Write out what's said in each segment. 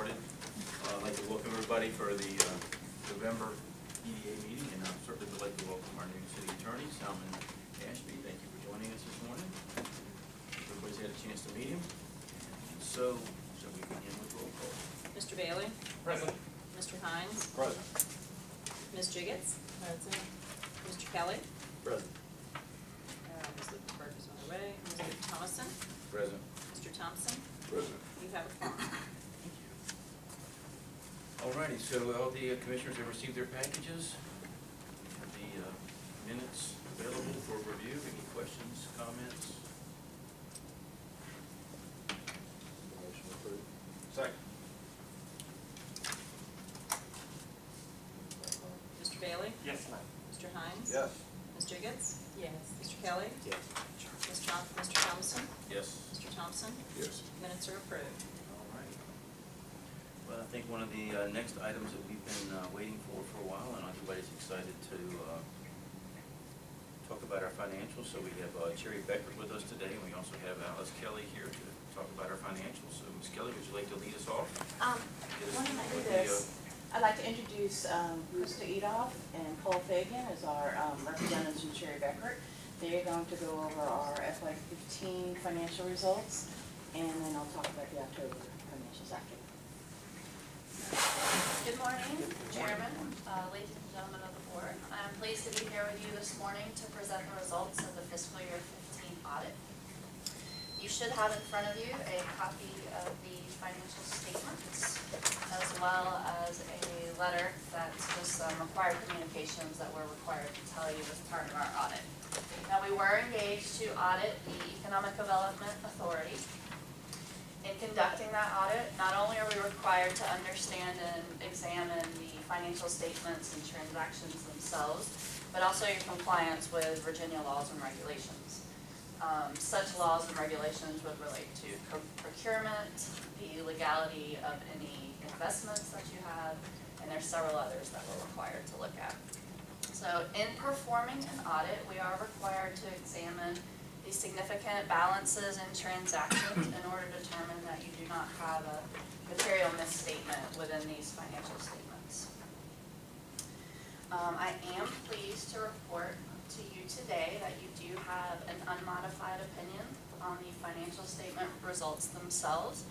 started. I'd like to welcome everybody for the November EDA meeting, and I'm certainly would like to welcome our new city attorney, Salman Ashby. Thank you for joining us this morning. Everybody's had a chance to meet him. So, shall we begin with roll call? Mr. Bailey? Present. Mr. Hines? Present. Ms. Jiggets? Present. Mr. Kelly? Present. Mr. Burke is on the way. Mr. Thomason? Present. Mr. Thompson? Present. You have a quorum. Thank you. Alrighty, so all the commissioners have received their packages. We have the minutes available for review. Any questions, comments? Motion approved. Second. Mr. Bailey? Yes, ma'am. Mr. Hines? Yes. Ms. Jiggets? Yes. Mr. Kelly? Yes. Mr. Thompson? Yes. Mr. Thompson? Yes. Minutes are approved. All right. Well, I think one of the next items that we've been waiting for a while, and everybody's excited to talk about our financials. So we have Cherry Beckert with us today, and we also have Alice Kelly here to talk about our financials. So Ms. Kelly, would you like to lead us off? Why don't I do this? I'd like to introduce Bruce Edoff and Cole Fagan as our representatives from Cherry Beckert. They're going to go over our FY15 financial results, and then I'll talk about the October financials after. Good morning, Chairman, ladies and gentlemen of the board. I'm pleased to be here with you this morning to present the results of the fiscal year 15 audit. You should have in front of you a copy of the financial statements, as well as a letter that's just some required communications that we're required to tell you as part of our audit. Now, we were engaged to audit the Economic Development Authority. In conducting that audit, not only are we required to understand and examine the financial statements and transactions themselves, but also your compliance with Virginia laws and regulations. Such laws and regulations would relate to procurement, the legality of any investments that you have, and there's several others that we're required to look at. So in performing an audit, we are required to examine the significant balances and transactions in order to determine that you do not have a material misstatement within these financial statements. I am pleased to report to you today that you do have an unmodified opinion on the financial statement results themselves,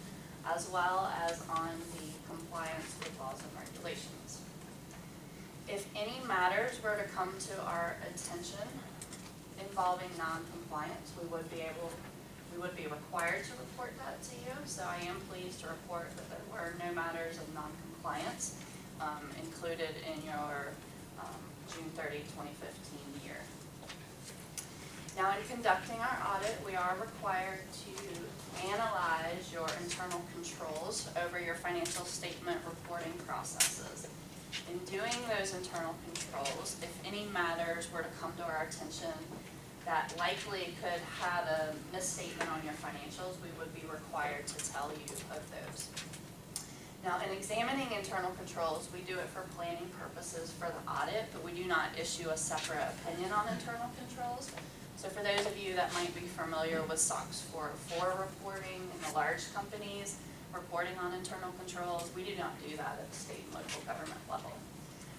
as well as on the compliance with laws and regulations. If any matters were to come to our attention involving non-compliance, we would be required to report that to you. So I am pleased to report that there were no matters of non-compliance included in your June 30, 2015 year. Now, in conducting our audit, we are required to analyze your internal controls over your financial statement reporting processes. In doing those internal controls, if any matters were to come to our attention that likely could have a misstatement on your financials, we would be required to tell you of those. Now, in examining internal controls, we do it for planning purposes for the audit, but we do not issue a separate opinion on internal controls. So for those of you that might be familiar with SOX 404 reporting in the large companies, reporting on internal controls, we do not do that at the state and local government level.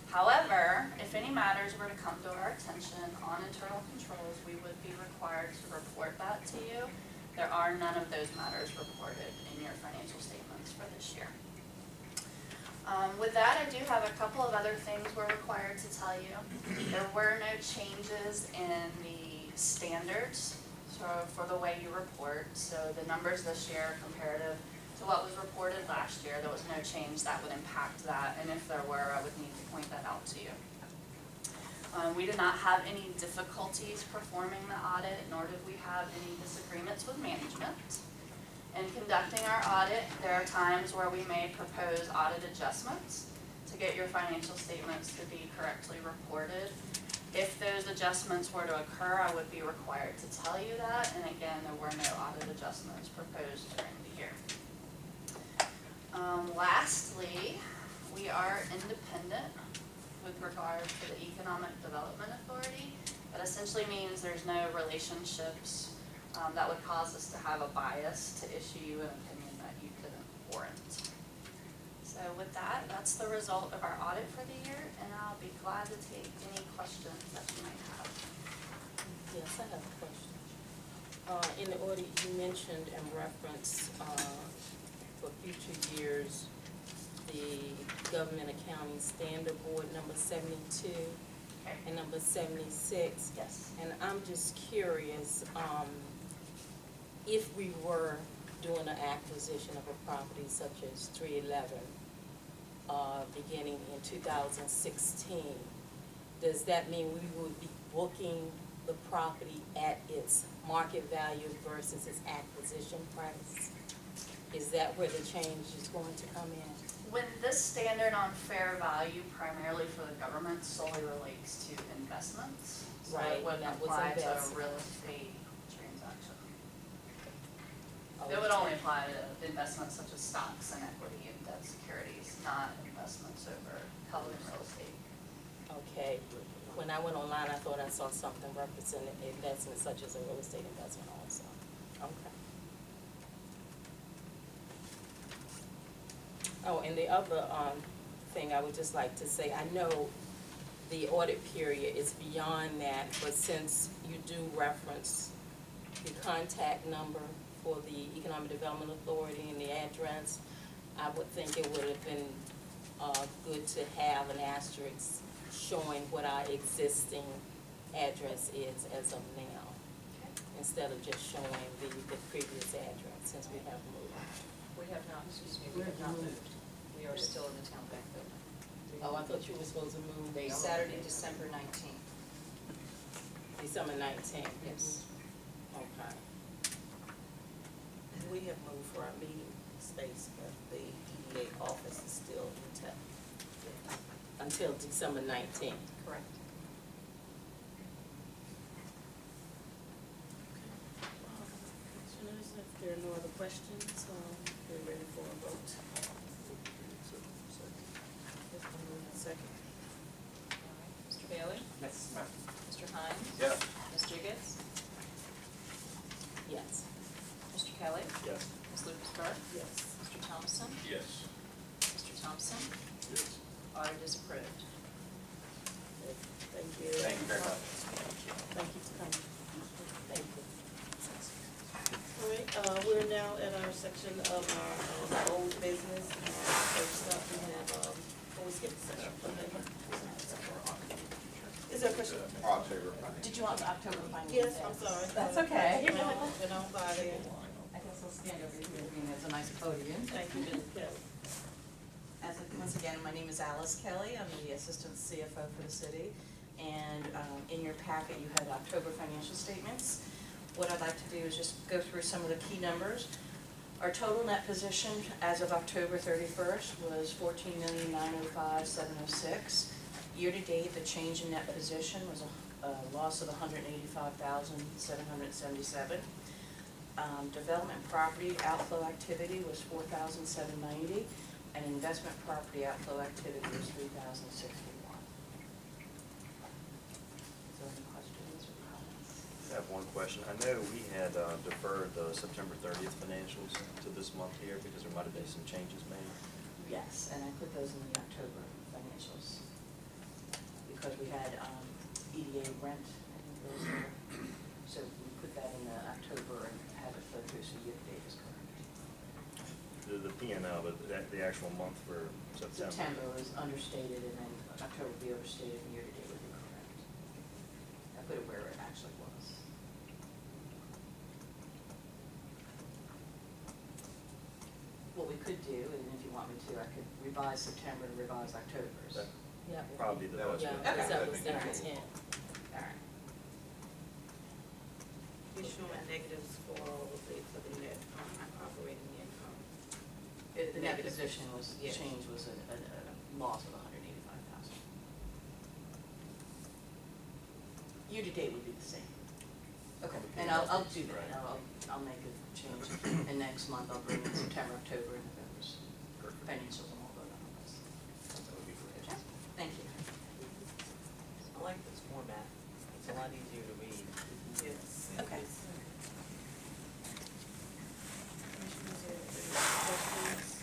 However, if any matters were to come to our attention on internal controls, we would be required to report that to you. There are none of those matters reported in your financial statements for this year. With that, I do have a couple of other things we're required to tell you. There were no changes in the standards for the way you report. So the numbers this year are comparative to what was reported last year. There was no change that would impact that, and if there were, I would need to point that out to you. We did not have any difficulties performing the audit, nor did we have any disagreements with management. In conducting our audit, there are times where we may propose audit adjustments to get your financial statements to be correctly reported. If those adjustments were to occur, I would be required to tell you that, and again, there were no audit adjustments proposed during the year. Lastly, we are independent with regard to the Economic Development Authority. That essentially means there's no relationships that would cause us to have a bias to issue you an opinion that you couldn't warrant. that's the result of our audit for the year, and I'll be glad to take any questions that you might have. Yes, I have a question. In the audit, you mentioned and referenced, for future years, the Government Accounting Standard Board number 72 Okay. and number 76. Yes. And I'm just curious, if we were doing an acquisition of a property such as 311, beginning in 2016, does that mean we would be booking the property at its market value versus its acquisition price? Is that where the change is going to come in? When this standard on fair value primarily for the government solely relates to investments, so Right, it wouldn't that was apply to a investment. real estate transaction. Oh, It would only apply to investments such as stocks and equity and debt securities, not investments over held in real estate. Okay, when I went online, I thought I saw something representing investments such as a real estate investment also. Okay. Oh, and the other, thing I would just like to say, I know the audit period is beyond that, but since you do reference the contact number for the Economic Development Authority and the address, I would think it would have been, good to have an asterisk showing what our existing address is as of now, instead of just showing the previous address, since we have moved. We have not, excuse me, we have not moved. We are still in the town bank building. Oh, I thought you were supposed to move. Saturday, December 19th. December 19th. Yes. Okay. We have moved for our meeting space, but the EDA office is still intact. Until December 19th. Correct. Commissioners, if there are no other questions, we're ready for a vote. If we move in second. All right. Mr. Bailey? Yes. Mr. Hines? Yes. Ms. Jiggets? Yes. Mr. Kelly? Yes. Ms. Lucas Burke? Yes. Mr. Thompson? Yes. Mr. Thompson? Yes. Audit is approved. Thank you. Thank you very much. Thank you for coming. Thank you. All right, we're now at our section of our old business. First up, we have, we skipped a section. Is there a question? October. Did you want the October finance? Yes, I'm sorry. That's okay. Been on by there. I guess I'll stand over here, being there's a nice podium. Thank you, Ms. Kelly. Once again, my name is Alice Kelly. I'm the Assistant CFO for the city. And in your packet, you have October financial statements. What I'd like to do is just go through some of the key numbers. Our total net position as of October 31st was $14,905,706. Year-to-date, the change in net position was a loss of $185,777. Development property outflow activity was $4,790, and investment property outflow activity was $3,061. Is there any questions or comments? I have one question. I know we had deferred the September 30th financials to this month here because there might have been some changes made. Yes, and I put those in the October financials, because we had EDA rent, I think those were, so we put that in the October and have it flow through, so year-to-date is correct. The P&L, but the actual month for September. September was understated, and then October would be overstated, and year-to-date would be correct. I put it where it actually was. What we could do, and if you want me to, I could revise September and revise October's. That- Yeah. Probably the That was best. Yeah, way. because that Okay. was the intent. All right. You're showing negatives for the net operating income. The net position was, change was a loss of $185,000. Year-to-date would be the same. Okay, and I'll do that, I'll make a change, and next month I'll bring in September, October, and November's Perfect. financials, and we'll vote on those. That would be great. Okay, thank you. I like this format. It's a lot easier to read. Yes. Okay. Commissioners, are there any questions?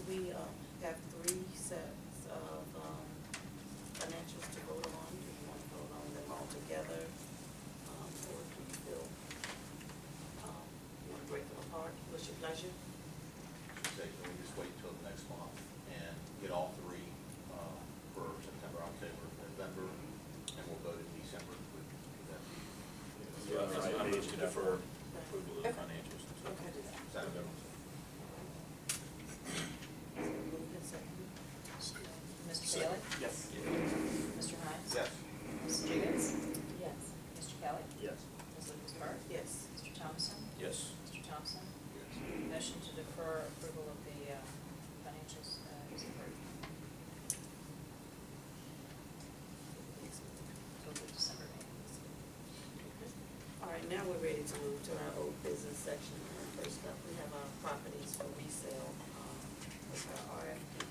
we have 3 sets of financials to vote on. Do you want to vote on them all together? Or do you feel, you want to break them apart? What's your pleasure? Say, can we just wait till the next month and get all 3 for September, October, November, and we'll vote in December? Would that be? Yeah, I'm going to defer approval of the financials. So. Okay. Is that okay? Moved and seconded. Mr. Bailey? Yes. Mr. Hines? Yes. Mrs. Jacobs? Yes. Mr. Kelly? Yes. Ms. Lucas Burke? Yes. Mr. Thompson? Yes. Mr. Thompson? Yes. Motion to defer approval of the financials is approved. Till the December meeting. All right, now we're ready to move to our old business section. First up, we have our properties for resale, with our RFP.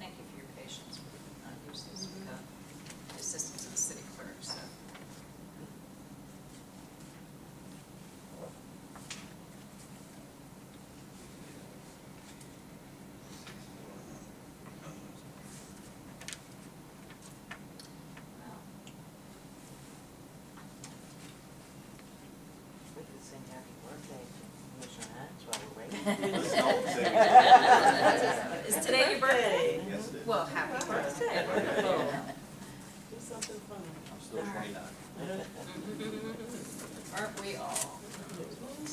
Thank you for your patience. We're used to this with the assistance of the city clerk, so. We could sing happy birthday to Commissioner Hines while we're waiting. Is today your birthday? Yes, it is. Well, happy birthday. Do something fun. I'm still 29. Aren't we all?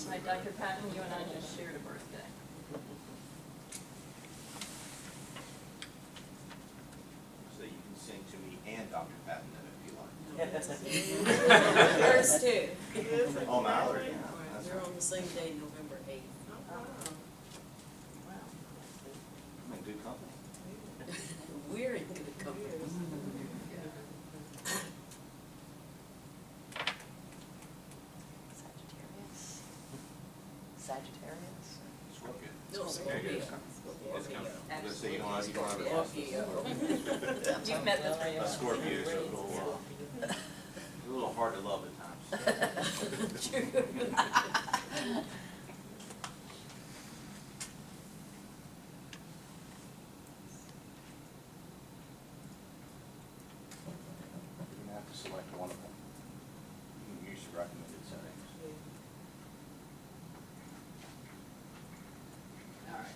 My Dr. Patton, you and I just shared a birthday. So you can sing to me and Dr. Patton then if you like. Yours too. Oh, Mallory, yeah. That's We're right. on the same day, November 8th. Wow. I'm in good company. We're in good company. Sagittarius. Scorpio. No, There you Scorpio. go. It's coming. Let's see, you don't have a You've met the three a of us. Scorpio, so a little hard to love at times. True. You have to select one of them. You can use the recommended settings. All right.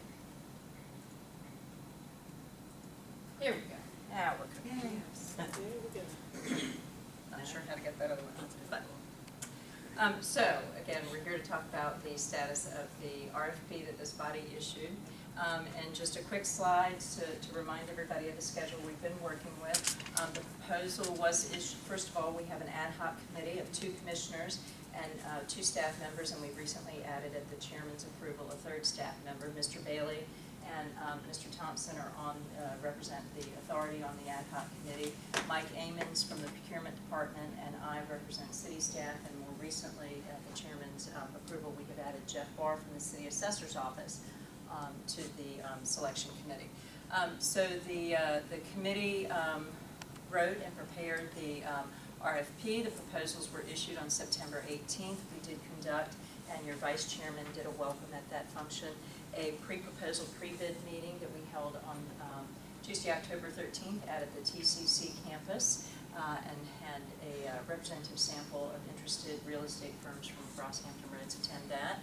Here we go. Now we're cooking. Not sure how to get that other one, but. So, again, we're here to talk about the status of the RFP that this body issued. And just a quick slide to remind everybody of the schedule we've been working with. The proposal was issued, first of all, we have an ad hoc committee of 2 commissioners and 2 staff members, and we've recently added at the chairman's approval a 3rd staff member, Mr. Bailey and Mr. Thompson are on, represent the authority on the ad hoc committee. Mike Amons from the procurement department and I represent city staff, and more recently at the chairman's approval, we have added Jeff Barr from the city assessor's office to the selection committee. So the committee wrote and prepared the RFP. The proposals were issued on September 18th. We did conduct, and your vice chairman did a welcome at that function, a pre-proposal pre-bid meeting that we held on Tuesday, October 13th at the TCC campus, and had a representative sample of interested real estate firms from across Hampton Roads attend that.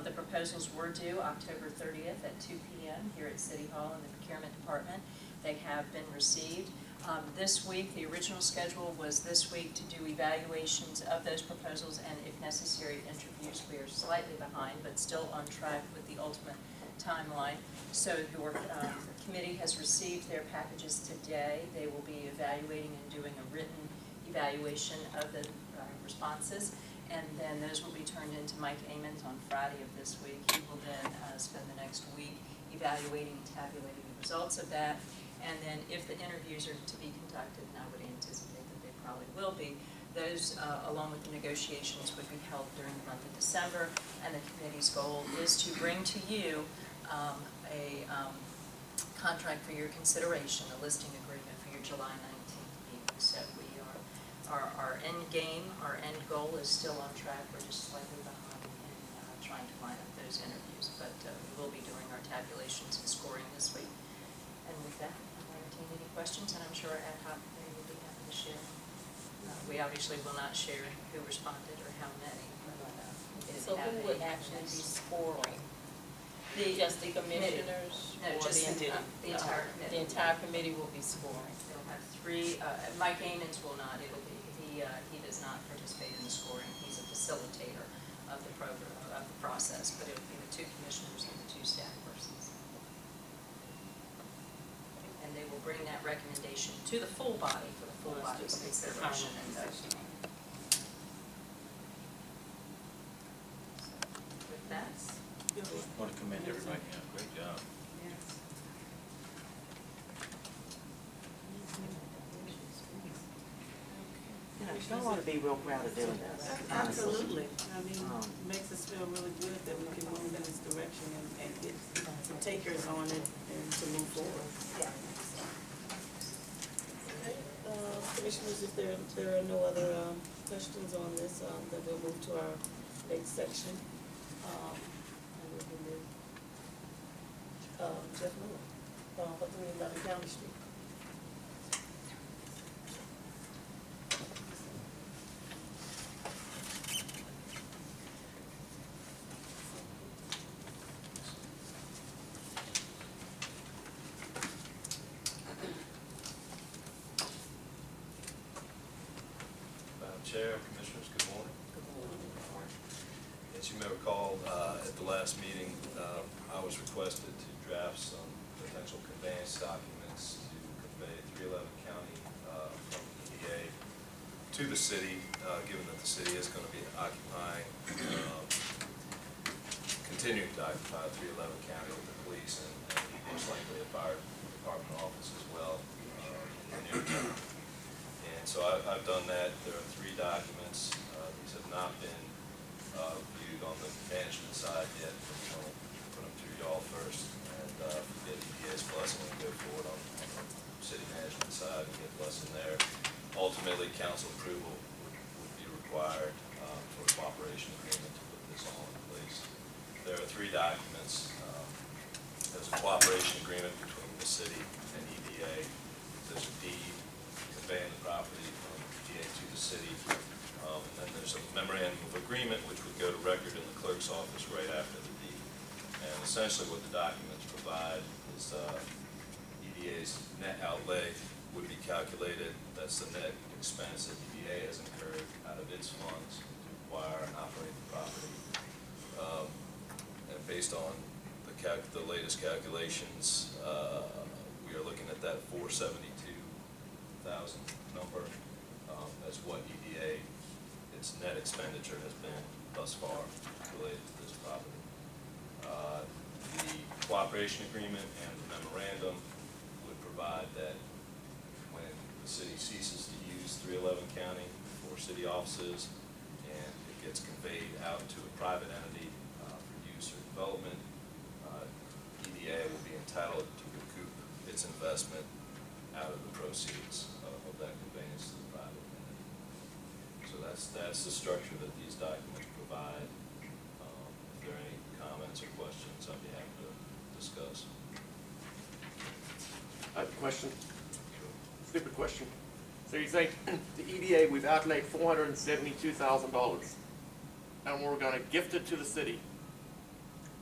The proposals were due October 30th at 2 p.m. here at City Hall in the Procurement Department. They have been received. This week, the original schedule was this week to do evaluations of those proposals and, if necessary, interviews. We are slightly behind, but still on track with the ultimate timeline. So your committee has received their packages today. They will be evaluating and doing a written evaluation of the responses, and then those will be turned into Mike Amons on Friday of this week. He will then spend the next week evaluating and tabulating the results of that. And then if the interviews are to be conducted, and I would anticipate that they probably will be, those, along with the negotiations, would be held during the month of December. And the committee's goal is to bring to you a contract for your consideration, a listing agreement for your July 19th meeting. So we are, our end game, our end goal is still on track. We're just slightly behind in trying to line up those interviews. But we will be doing our tabulations and scoring this week. And with that, any questions, and I'm sure ad hoc committee will be happy to share. We obviously will not share who responded or how many. So who would actually be scoring? Just the commissioners? No, or just the entire committee. The entire committee will be scoring. They'll have three, Mike Amons will not, it'll be, he does not participate in the scoring. He's a facilitator of the program, of the process, but it'll be the two commissioners and the two staff persons. And they will bring that recommendation to the full body for the full body's consideration and vote. With that, I want to commend everybody, great job. You know, you don't want to be real proud of doing this. Absolutely. I mean, it makes us feel really good that we can move in this direction and get some takers on it and to move forward. yeah. Okay, commissioners, if there are no other questions on this, then we'll move to our next section. And we'll move, Jeff Miller, for 311 County Street. Chair, Commissioners, good morning. As you may recall, at the last meeting, I was requested to draft some potential conveyance documents to convey 311 County from EDA to the city, given that the city is going to be occupying, continuing to occupy 311 County with the police and most likely a fire department office as well in the near term. And so I've done that. There are 3 documents. These have not been reviewed on the management side yet, but I'm going to put them through y'all first and get EDA's blessing and go forward on the city management side and get blessing there. Ultimately, council approval would be required for a cooperation agreement to put this all in place. There are 3 documents. There's a cooperation agreement between the city and EDA. There's a deed conveying the property from EDA to the city. And then there's a memorandum of agreement which would go to record in the clerk's office right after the deed. And essentially what the documents provide is EDA's net outlay would be calculated. That's the net expense that EDA has incurred out of its funds to acquire and operate the property. And based on the latest calculations, we are looking at that $472,000 number. That's what EDA, its net expenditure has been thus far related to this property. The cooperation agreement and the memorandum would provide that when the city ceases to use 311 County for city offices and it gets conveyed out to a private entity for use or development, EDA will be entitled to recoup its investment out of the proceeds of that conveyance to the private entity. So that's the structure that these documents provide. If there are any comments or questions, I'd be happy to discuss. I have a question. Stupid question. So you say the EDA, we've outlaid $472,000, and we're going to gift it to the city.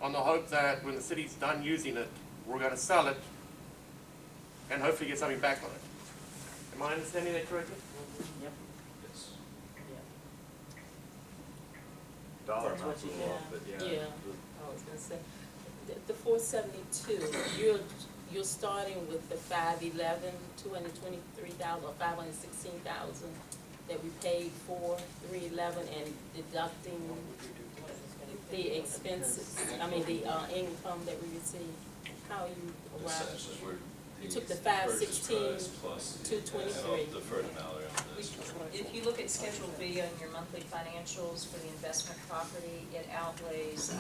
on the hope that when the city's done using it, we're gonna sell it and hopefully get something back on it. Am I understanding that correctly? Yep. Yes. Dollar That's amounts what a you little, have. but Yeah, I was gonna say, the 472, you're starting with the 511, 223,000, or 516,000 that we paid for 311 and deducting the expenses, I mean, the income that we received. How you arrived? Essentially, we're. You took the purchase 516, price plus 223. the deferred amount on this. If you look at Schedule B on your monthly financials for the investment property, it outlays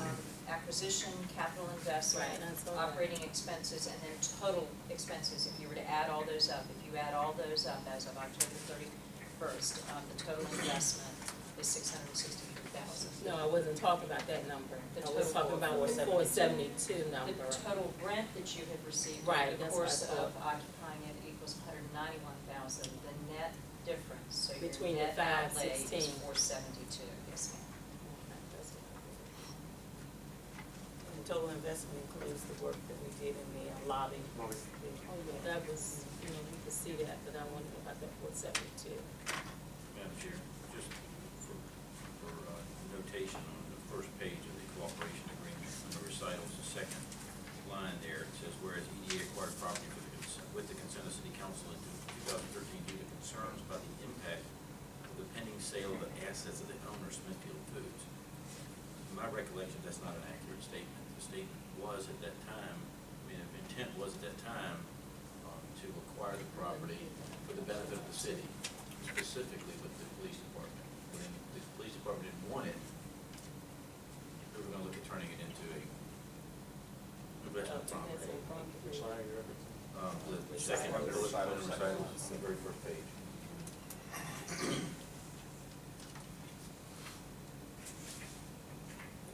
acquisition, capital investment, Right, I saw that. operating expenses, and then total expenses. If you were to add all those up, if you add all those up as of October 31st, the total investment is $663,000. No, I wasn't talking about that number. The I was total talking about the 472 number. The total rent that you have received Right, over the that's what I course thought. of occupying it equals $191,000. The net difference, so your Between the net outlay is 516. $472. Yes, ma'am. And the total investment includes the work that we did in the lobby. Oh, yeah, that was, you know, you could see that, but I wondered about that 472. Madam Chair, just for notation on the first page of the cooperation agreement, on the recitals, the second line there, it says, whereas EDA acquired property with the consent of City Council in 2013 due to concerns about the impact of the pending sale of the assets of the owner, Smithfield Foods. In my recollection, that's not an accurate statement. The statement was at that time, the intent was at that time to acquire the property for the benefit of the city, specifically with the police department. When the police department didn't want it, we were gonna look at turning it into a investment property. The second, the recitals, the very first page.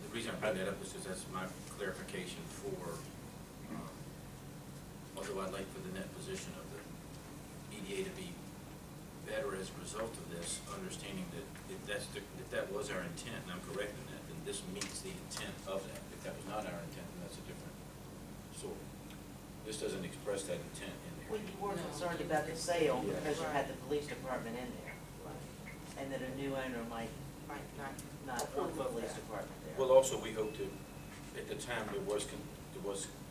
The reason I brought that up is because that's my clarification for, although I'd like for the net position of the EDA to be better as a result of this, understanding that if that was our intent, and I'm correct in that, then this meets the intent of that. If that was not our intent, then that's a different story. This doesn't express that intent in there. Well, you were No. concerned about the sale Yeah. because you had the police department in there, and that a new owner might Right, not. not want the police department there. Well, also, we hope to, at the time, there was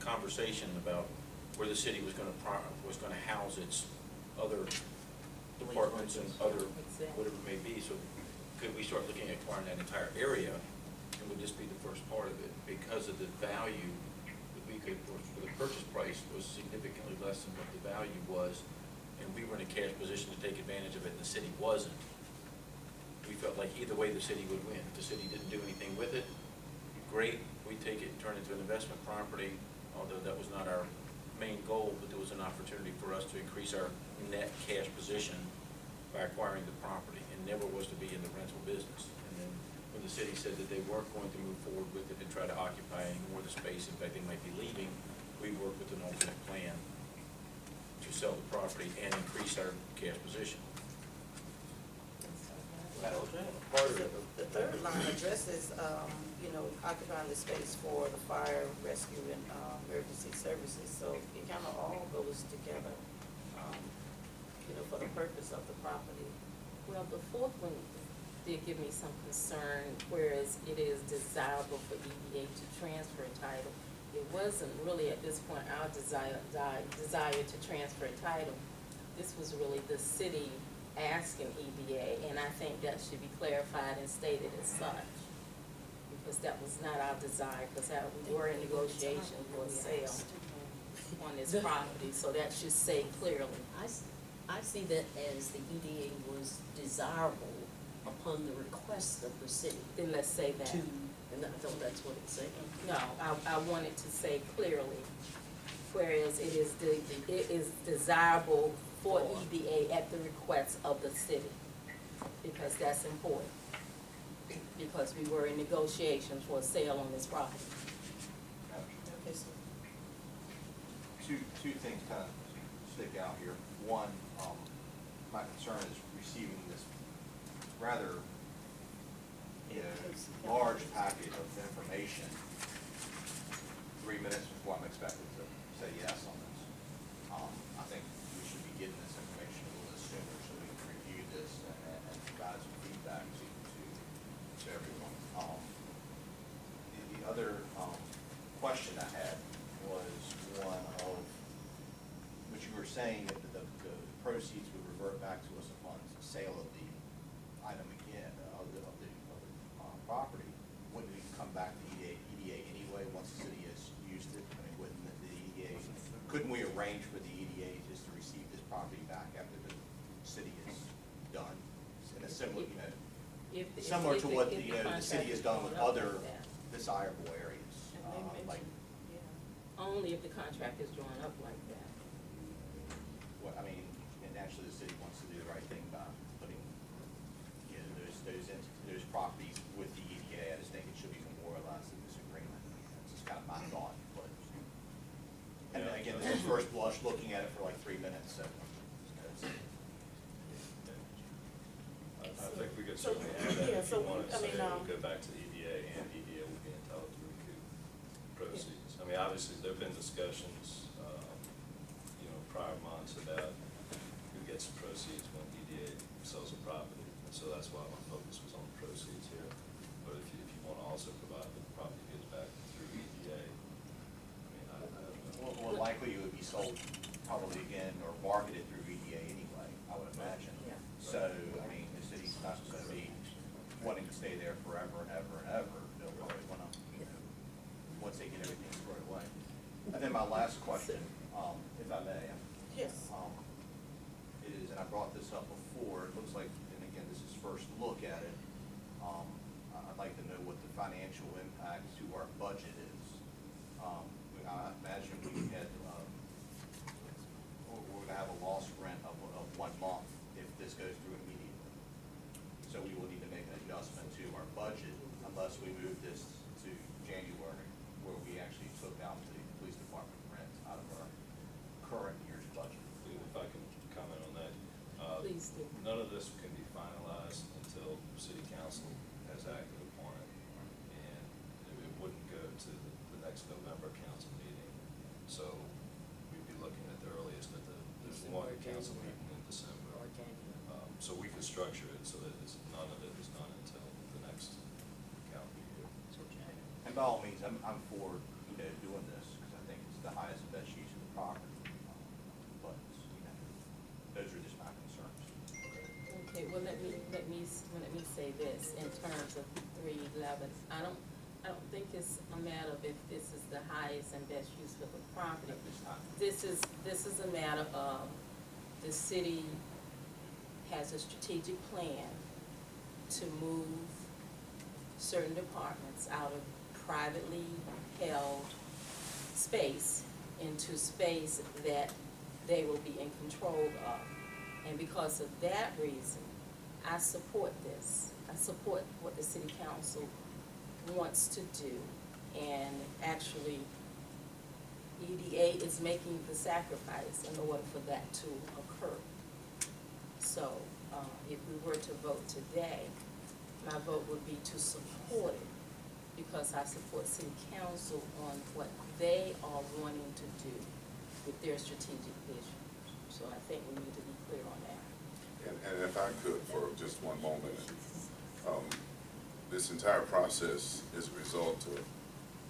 conversation about where the city was gonna house its other departments and other, whatever it may be. So could we start looking at acquiring that entire area, and would this be the first part of it? Because of the value that we could, for the purchase price was significantly less than what the value was, and we were in a cash position to take advantage of it, and the city wasn't. We felt like either way the city would win. If the city didn't do anything with it, great, we take it and turn it into an investment property, although that was not our main goal, but there was an opportunity for us to increase our net cash position by acquiring the property, and never was to be in the rental business. And then when the city said that they weren't going to move forward with it and try to occupy any more of the space, in fact, they might be leaving, we worked with an alternate plan to sell the property and increase our cash position. Part of the third line addresses, occupying the space for the fire, rescue, and emergency services, so it kind of all goes together, for the purpose of the property. Well, the fourth one did give me some concern, whereas it is desirable for EDA to transfer title. It wasn't really at this point our desire to transfer title. This was really the city asking EDA, and I think that should be clarified and stated as such. Because that was not our desire, because we were in negotiation for a sale on this property, so that should say clearly. I see that as the EDA was desirable upon the request of the city Then let's say that. to, and I thought that's what it said. No, I wanted to say clearly, whereas it is desirable for EDA at the request of the city, because that's important. Because we were in negotiations for a sale on this property. Okay, so Two things kind of stick out here. One, my concern is receiving this rather, large packet of information 3 minutes before I'm expected to say yes on this. I think we should be getting this information a little bit sooner so we can review this and provide some feedback to everyone. The other question I had was one of, which you were saying that the proceeds would revert back to us upon sale of the item again, of the property. Wouldn't it come back to EDA anyway, once the city has used it? I mean, wouldn't the EDA, couldn't we arrange for the EDA just to receive this property back after the city is done? In a similar, similar to what, the city has done with other desirable areas, like. Only if the contract is drawn up like that. Well, I mean, and naturally, the city wants to do the right thing by putting, those properties with the EDA. I just think it should be memorialized in this agreement. That's just kind of my thought, but. And again, this is first blush, looking at it for like 3 minutes, so. I think we could So, certainly add that yeah, if so, you wanted to I say mean, it would go back to EDA, and EDA would be entitled to recoup proceeds. I mean, obviously, there've been discussions, prior months about who gets the proceeds when EDA sells a property. And so that's why my focus was on the proceeds here. But if you want to also provide that the property goes back through EDA, I mean, I don't know. Well, likely it would be sold probably again or marketed through EDA anyway, I would imagine. Yeah. So, I mean, the city's not going to be wanting to stay there forever and ever and ever. They'll probably want to, once they get everything squared away. And then my last question, if I may. Yes. Is, and I brought this up before, it looks like, and again, this is first look at it. I'd like to know what the financial impact to our budget is. I imagine we had, we're gonna have a lost rent of 1 month if this goes through immediately. So we will need to make an adjustment to our budget unless we move this to January, where we actually took out the police department rent out of our current year's budget. If I can comment on that. Please do. None of this can be finalized until city council has acted upon it. And it wouldn't go to the next November council meeting. So we'd be looking at the earliest at there's one council meeting in December. So we could structure it so that none of it is done until the next calendar year. And by all means, I'm for, doing this because I think it's the highest and best use of the property. But, those are just my concerns. Okay, well, let me say this in terms of 311. I don't think it's a matter of if this is the highest and best use for the property. At this time. This is a matter of the city has a strategic plan to move certain departments out of privately held space into space that they will be in control of. And because of that reason, I support this. I support what the city council wants to do. And actually, EDA is making the sacrifice in order for that to occur. So, if we were to vote today, my vote would be to support it because I support city council on what they are wanting to do with their strategic vision. So I think we need to be clear on that. And if I could for just one moment, this entire process is a result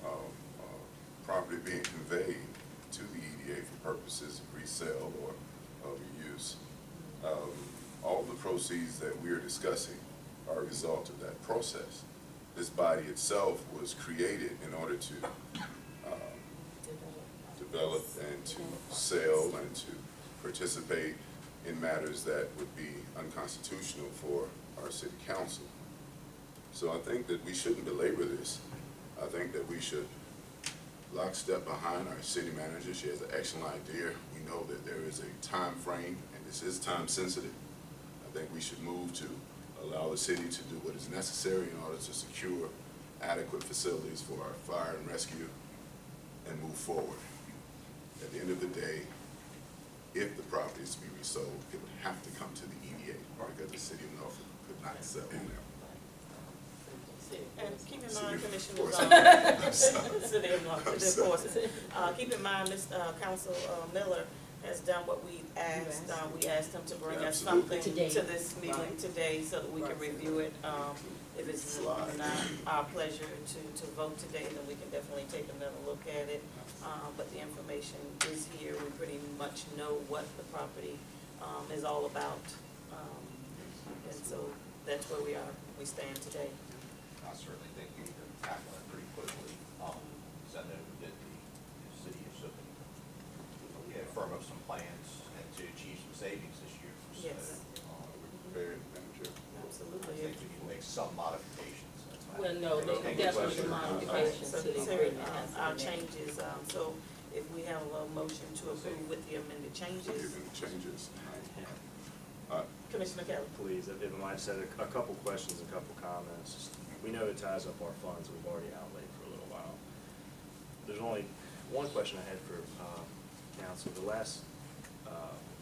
of property being conveyed to the EDA for purposes of resale or of use. All the proceeds that we are discussing are a result of that process. This body itself was created in order to develop and to sell and to participate in matters that would be unconstitutional for our city council. So I think that we shouldn't belabor this. I think that we should lockstep behind our city manager. She has an excellent idea. We know that there is a time frame, and this is time sensitive. I think we should move to allow the city to do what is necessary in order to secure adequate facilities for our fire and rescue and move forward. At the end of the day, if the property is to be resold, it would have to come to the EDA because the city of Norfolk could not sell them. And keep in City mind, of Commissioners, Portsmouth. City of Portsmouth. Keep in mind, Council Miller has done what we asked. We asked him to bring us something Today. to this meeting Right. today so that we can review it. If it's Slide. not our pleasure to vote today, then we can definitely take another look at it. But the information is here. We pretty much know what the property is all about. And so that's where we stand today. I certainly think we need to tackle it pretty quickly, because I know that the city is looking to firm up some plans and to achieve some savings this year. So, Yes. Prepared, Madam Chair. I Absolutely. think we need to make some modifications. That's my- Well, no, Okay, good definitely question. modifications So to the these are agreement has to be our made. changes. So if we have a motion to approve with the amended changes, Given the changes. Commissioner Kelly. Please, if I might say a couple questions, a couple comments. We know it ties up our funds we've already outlaid for a little while. There's only one question I had for council. The last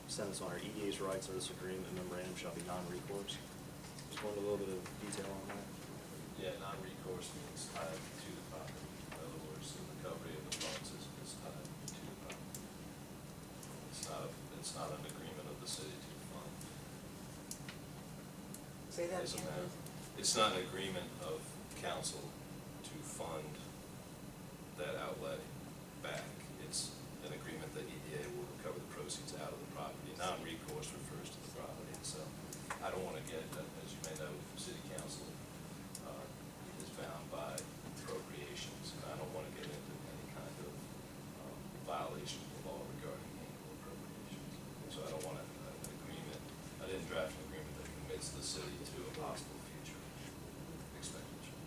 sentence on our EDA's rights of this agreement memorandum shall be non-recourse. Just want a little bit of detail on that. Yeah, non-recourse means tied to the property. In other words, the recovery of the funds is tied to the property. It's not an agreement of the city to fund. Say that Doesn't again. matter. It's not an agreement of council to fund that outlay back. It's an agreement that EDA will recover the proceeds out of the property. Non-recourse refers to the property itself. I don't want to get, as you may know, city council is bound by appropriations, and I don't want to get into any kind of violation of the law regarding annual appropriations. So I don't want an agreement, I didn't draft an agreement that commits the city to a possible future expenditure.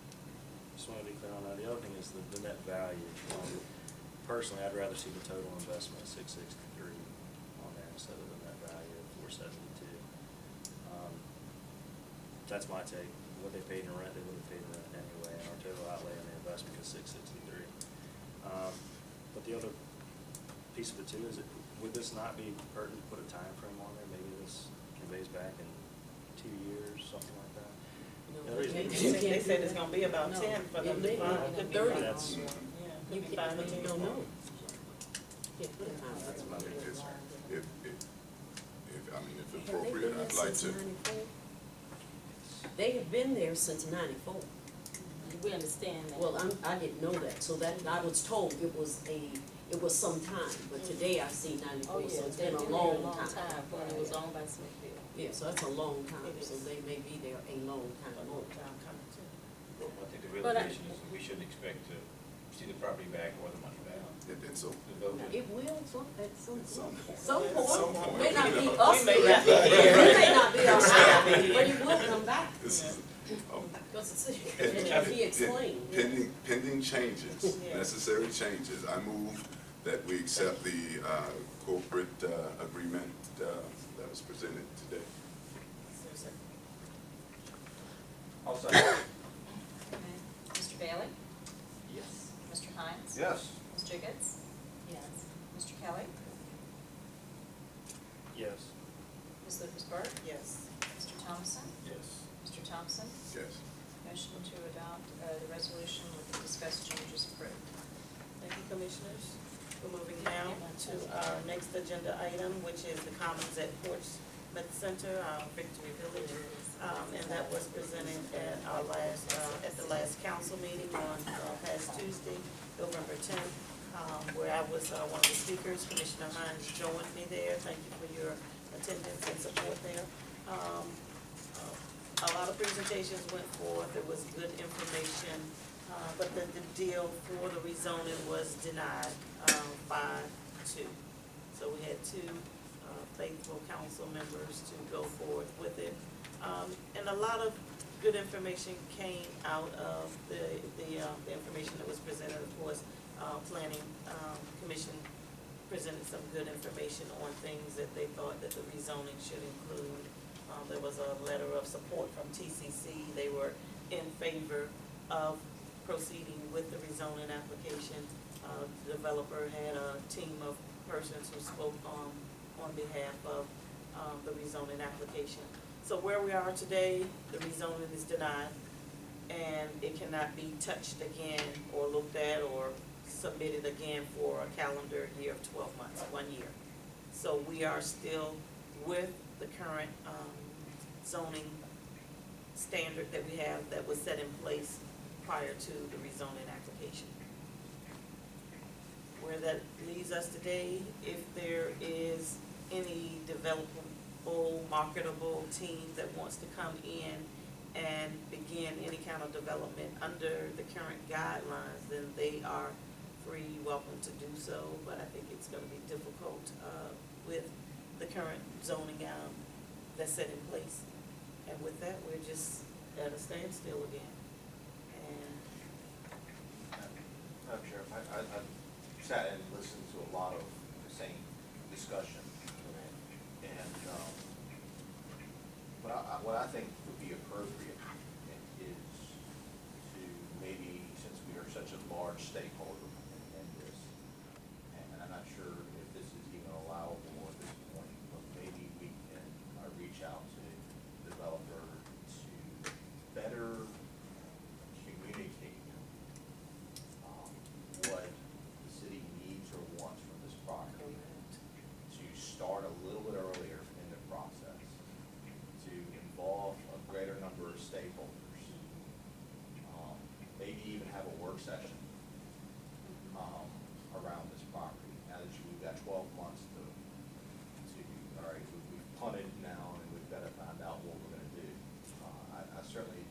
Just want to be clear on that. The other thing is the net value. Personally, I'd rather see the total investment at 663 on there instead of the net value of 472. That's my take. What they paid in rent, they would have paid in rent anyway, and our total outlay on the investment is 663. But the other piece of it too is, would this not be pertinent to put a time frame on there? Maybe this conveys back in 2 years, something like that. No, The reason- They said it's gonna be about No, 10 for them it to may find. be Could be 30. five. That's- Yeah, You could be 5 or 10. don't know. That's my big concern. If Have they appropriate, been there I'd like since to. 94? They have been there since 94. We understand that. Well, I didn't know that, so that, I was told it was some time, but today I see Oh, 94, yeah, so it's they've been a there long time. when it was owned by Smithfield. Yeah, so that's a long time, It so is. they may be there a long time A more. long time coming too. Well, I think the But I- realization is that we shouldn't expect to see the property back or the money back. And so, The vote is- It will at some at some point. Some Some point, point. may not be We us, may here. not be here. It may not be us, Yeah. here, but it will come back, This is, because it's, as he explained. pending changes, Yeah. necessary changes, I move that we accept the corporate agreement that was presented today. I'll second. Mr. Bailey? Yes. Mr. Hines? Yes. Ms. Jiggets? Yes. Mr. Kelly? Yes. Ms. Lucas Burke? Yes. Mr. Thompson? Yes. Mr. Thompson? Yes. Motion to adopt the resolution with the discussed changes approved. Thank you, Commissioners. We're moving now to our next agenda item, which is the Commons at Portsmouth Center, Victory Village. And that was presented at our at the last council meeting on past Tuesday, November 10th, where I was one of the speakers. Commissioner Hines joined me there. Thank you for your attendance and support there. A lot of presentations went forth. There was good information, but the deal for the rezoning was denied 5-2. So we had two faithful council members to go forward with it. And a lot of good information came out of the information that was presented. Of course, Planning Commission presented some good information on things that they thought that the rezoning should include. There was a letter of support from TCC. They were in favor of proceeding with the rezoning application. The developer had a team of persons who spoke on behalf of the rezoning application. So where we are today, the rezoning is denied. and it cannot be touched again or looked at or submitted again for a calendar year of 12 months, 1 year. So we are still with the current zoning standard that we have that was set in place prior to the rezoning application. Where that leaves us today, if there is any developable, marketable team that wants to come in and begin any kind of development under the current guidelines, then they are free, welcome to do so, but I think it's gonna be difficult, with the current zoning, that's set in place. And with that, we're just at a standstill again. And Madam Chair, I sat and listened to a lot of the same discussion, and, what I think would be appropriate is to maybe, since we are such a large stakeholder in this, and I'm not sure if this is even allowable at this point, but maybe we can reach out to the developer to better communicate what the city needs or wants from this property, to start a little bit earlier in the process, to involve a greater number of stakeholders, maybe even have a work session around this property. Now that we've got 12 months to all right, we've punted now, and we've got to find out what we're going to do. I certainly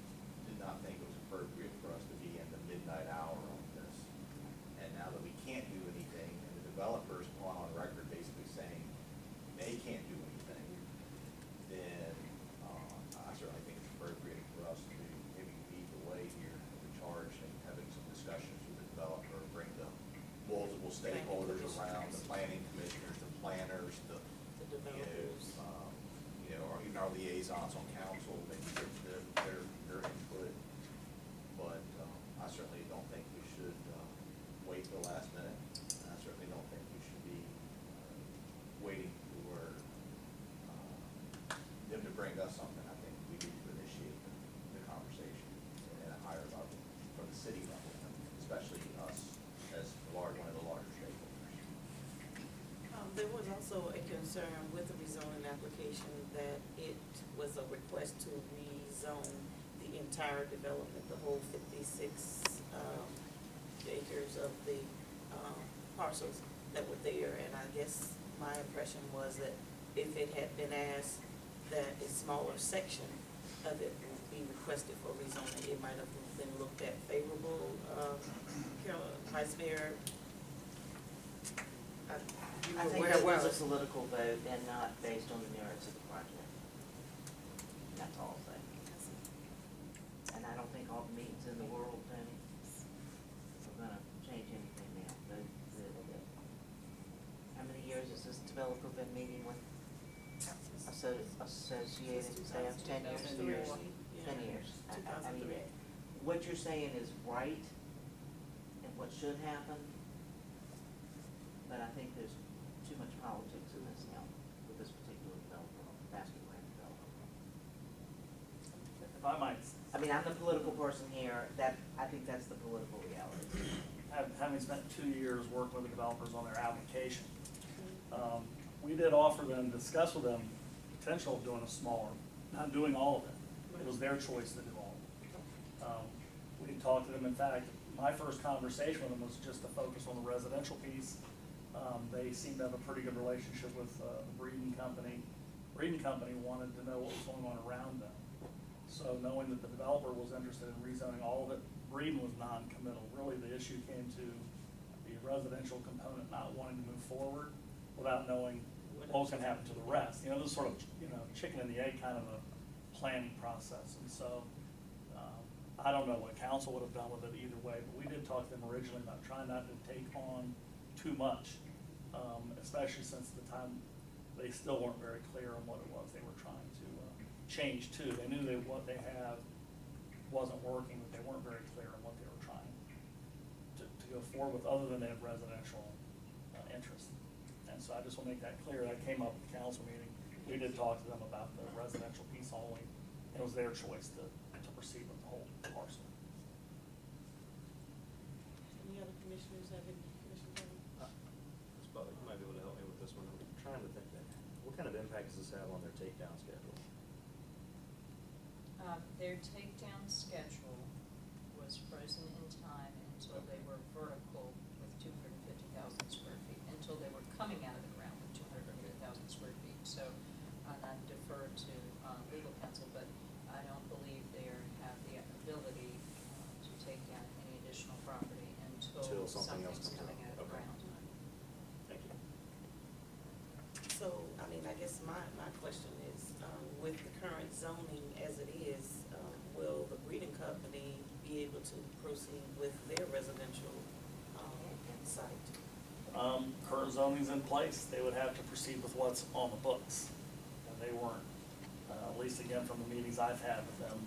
did not think it was appropriate for us to be in the midnight hour on this. And now that we can't do anything, and the developer's gone on record basically saying they can't do anything, then I certainly think it's appropriate for us to maybe lead the way here, the charge, and having some discussions with the developer, bring the multiple stakeholders around, the planning commissioners, the planners, the developers. Or even our liaisons on council, maybe get their input. But I certainly don't think we should wait till the last minute. And I certainly don't think we should be waiting for them to bring us something. I think we need to initiate the conversation at a higher level, from the city level, especially us as one of the larger stakeholders. There was also a concern with the rezoning application that it was a request to rezone the entire development, the whole 56 acres of the parcels that were there. And I guess my impression was that if it had been asked that a smaller section of it would be requested for rezoning, it might have been looked at favorable. Vice Mayor, I think it was a political vote and not based on the merits of the project. That's all I'll say. And I don't think all the meetings in the world, Tony, are gonna change anything now. How many years has this developer been meeting with associated staff? 10 years? 10 years. 10 years. I mean, 2003. what you're saying is right and what should happen, but I think there's too much politics in this now with this particular developer, basket land developer. If I might, I mean, I'm the political person here, I think that's the political reality. having spent 2 years working with the developers on their application, we did offer them, discuss with them, potential of doing a smaller, not doing all of it. It was their choice to do all of it. We talked to them, in fact, my first conversation with them was just to focus on the residential piece. They seemed to have a pretty good relationship with the Breeden Company. Breeden Company wanted to know what was going on around them. So knowing that the developer was interested in rezoning all of it, Breeden was non-committal. Really, the issue came to the residential component not wanting to move forward without knowing what was gonna happen to the rest. You know, this is sort of, chicken and the egg kind of a planning process. And so, I don't know what council would have done with it either way, but we did talk to them originally about trying not to take on too much, especially since the time they still weren't very clear on what it was they were trying to change to. They knew that what they have wasn't working, but they weren't very clear on what they were trying to go forward with, other than they have residential interest. And so I just want to make that clear. That came up at the council meeting. We did talk to them about the residential piece only. It was their choice to proceed with the whole parcel. Any other commissioners have any questions? Ms. Butler, you might be able to help me with this one. I'm trying to think, what kind of impact does this have on their takedown schedule? Their takedown schedule was frozen in time until they were vertical with 250,000 square feet, until they were coming out of the ground with 250,000 square feet. So I defer to legal counsel, but I don't believe they have the ability to take down any additional property until something else something's comes coming up. out of the Okay. ground. Thank you. So, I mean, I guess my question is, with the current zoning as it is, will the breeding company be able to proceed with their residential, site? Current zoning's in place, they would have to proceed with what's on the books. And they weren't, at least again from the meetings I've had with them,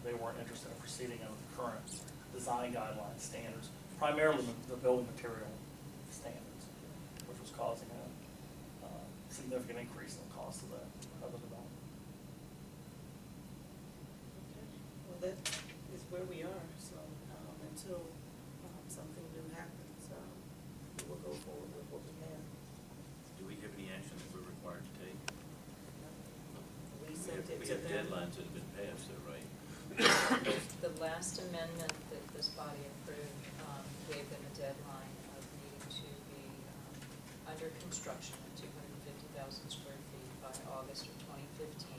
they weren't interested in proceeding under the current design guideline standards, primarily the building material standards, which was causing a significant increase in the cost of the development. Okay, well, that is where we are, so, until, something new happens, we'll go forward with what we have. Do we have any action that we're required to take? We sent it We to have them. deadlines that have been passed, though, right? The last amendment that this body approved gave them a deadline of needing to be under construction at 250,000 square feet by August of 2015.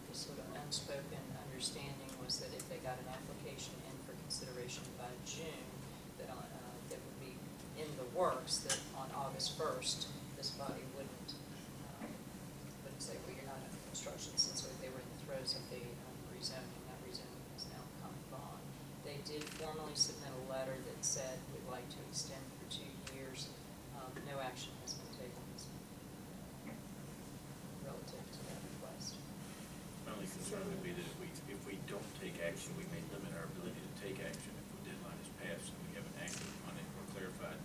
The sort of unspoken understanding was that if they got an application in for consideration by June, that would be in the works, that on August 1st, this body wouldn't say, well, you're not under construction, since they were in the throes of the rezoning. That rezoning has now come and gone. They did formally submit a letter that said we'd like to extend for 2 years. No action has been taken relative to that request. My only concern would be that if we don't take action, we may limit our ability to take action if the deadline is passed and we haven't acted on it or clarified.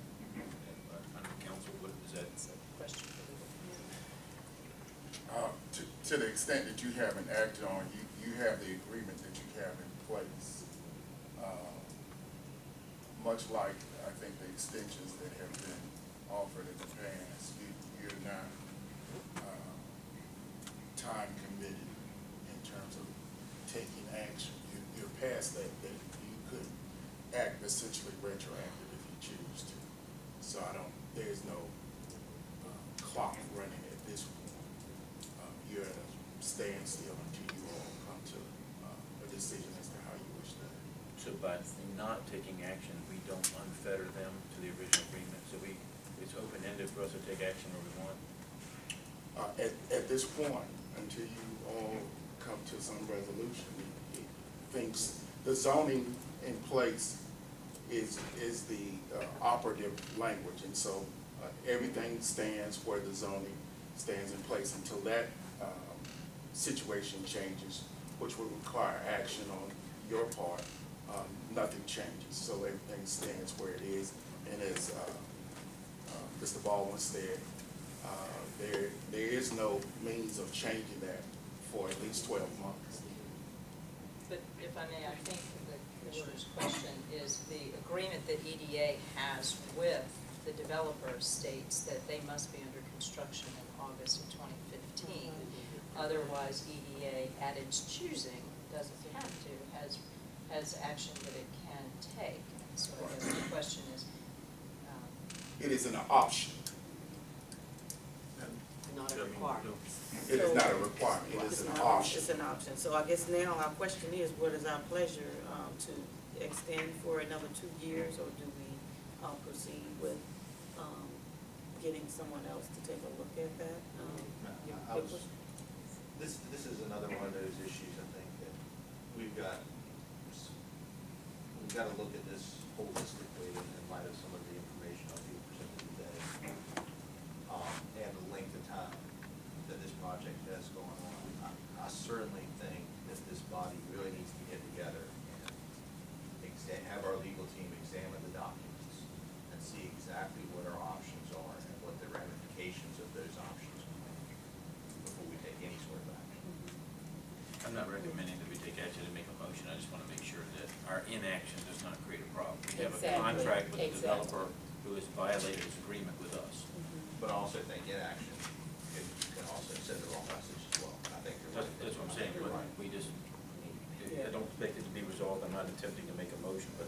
Under council, what is that? It's a question for legal. To the extent that you haven't acted on, you have the agreement that you have in place. Much like, I think, the extensions that have been offered in the past, you're not time committed in terms of taking action. You're past that you could act essentially retroactive if you choose to. So there's no clock running at this point. You're at a standstill until you all come to a decision as to how you wish to. So by not taking action, we don't unfetter them to the original agreement. So it's open-ended for us to take action where we want. At this point, until you all come to some resolution, the zoning in place is the operative language, and so everything stands where the zoning stands in place until that situation changes, which would require action on your part. Nothing changes, so everything stands where it is, and as Mr. Baldwin said, there is no means of changing that for at least 12 months. But if I may, I think the commissioner's question is the agreement that EDA has with the developer states that they must be under construction in August of 2015. Otherwise, EDA, at its choosing, doesn't have to, has action that it can take. And so I guess the question is, It is an option. Not a requirement. It is not a requirement, it is an option. It's an option. So I guess now our question is, what is our pleasure, to extend for another 2 years, or do we, proceed with, getting someone else to take a look at that? This is another one of those issues, I think, that we've got to look at this holistically in light of some of the information I'll be presented today. And the length of time that this project has gone on. I certainly think that this body really needs to get together and have our legal team examine the documents and see exactly what our options are and what the ramifications of those options are before we take any sort of action. I'm not recommending that we take at you to make a motion, I just wanna make sure that our inaction does not create a problem. We have a Exactly, contract with the exactly. developer who has violated his agreement with us. But I also think inaction can also send the wrong message as well. I think you're right. That's what I'm saying, You're but right. we just, I don't expect it to be resolved, I'm not attempting to make a motion, but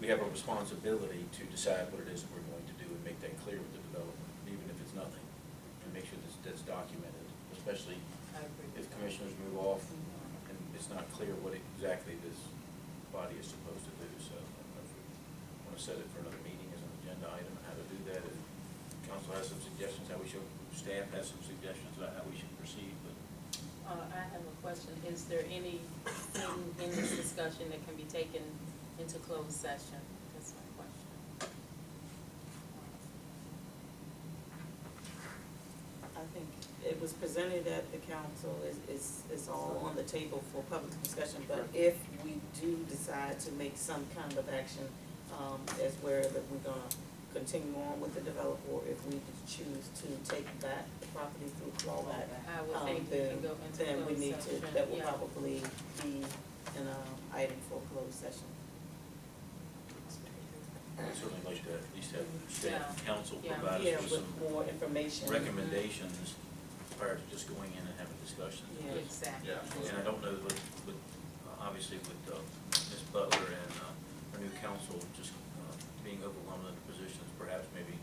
we have a responsibility to decide what it is that we're going to do and make that clear with the developer, even if it's nothing, and make sure that's documented, especially I agree. if commissioners move off and it's not clear what exactly this body is supposed to do, so I don't know if we want to set it for another meeting as an agenda item, how to do that, if council has some suggestions, how we should, staff has some suggestions about how we should proceed, but I have a question. Is there anything in this discussion that can be taken into closed session? That's my question. I think it was presented at the council, it's all on the table for public discussion, but if we do decide to make some kind of action, as where that we're gonna continue on with the developer, or if we choose to take back the property through clawback, I would think we can go into then we closed need session. to, that will Yeah. probably be an, item for closed session. I'd certainly like to at least have Yeah. staff, council Yeah. provide Yeah, us with with some more information. recommendations prior to just going in and having discussions. Yeah. Exactly. Yeah. And I don't know, with obviously with Ms. Butler and our new council just being overwhelmed with the positions, perhaps maybe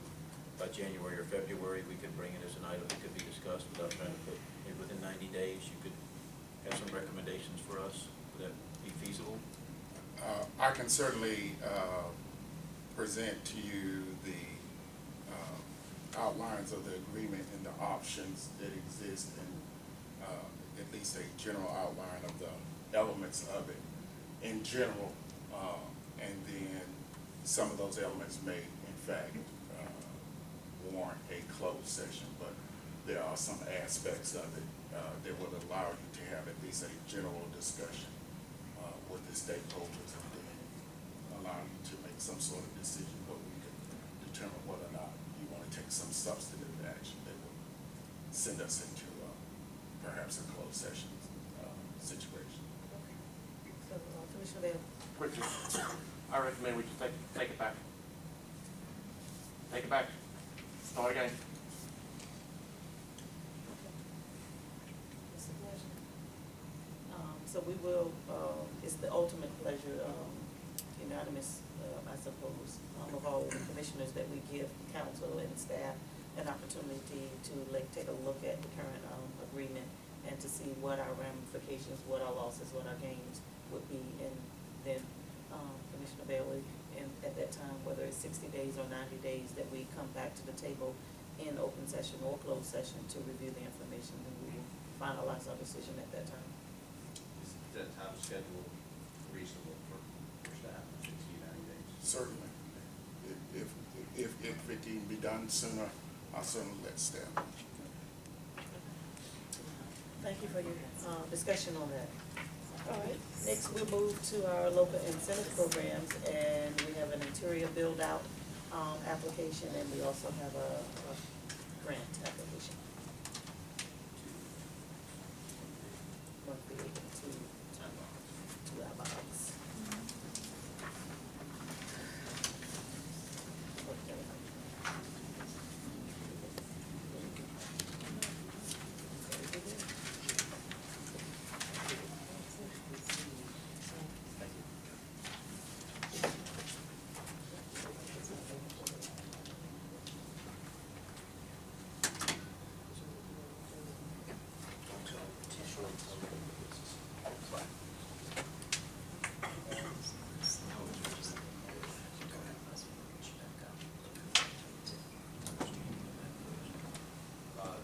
by January or February, we could bring it as an item that could be discussed without trying to put, maybe within 90 days, you could have some recommendations for us. Would that be feasible? I can certainly present to you the outlines of the agreement and the options that exist, and at least a general outline of the elements of it in general, and then some of those elements may in fact warrant a closed session, but there are some aspects of it that will allow you to have at least a general discussion with the stakeholders, and then allow you to make some sort of decision where we can determine whether or not you want to take some substantive action that will send us into perhaps a closed session situation. So, Commissioner Bell? Richard, I recommend we just take it back. Take it back. Start again. What's the pleasure? So we will, it's the ultimate pleasure, unanimous, I suppose, of all the commissioners, that we give council and staff an opportunity to take a look at the current, agreement, and to see what our ramifications, what our losses, what our gains would be, and then, Commissioner Bailey, and at that time, whether it's 60 days or 90 days, that we come back to the table in open session or closed session to review the information, and we will finalize our decision at that time. Is that time schedule reasonable for staff, 60, 90 days? Certainly. If it can be done sooner, I'll certainly let staff. Thank you for your discussion on that. All right, next we'll move to our local incentive programs, and we have an interior build-out application, and we also have a grant application. Must be able to our box.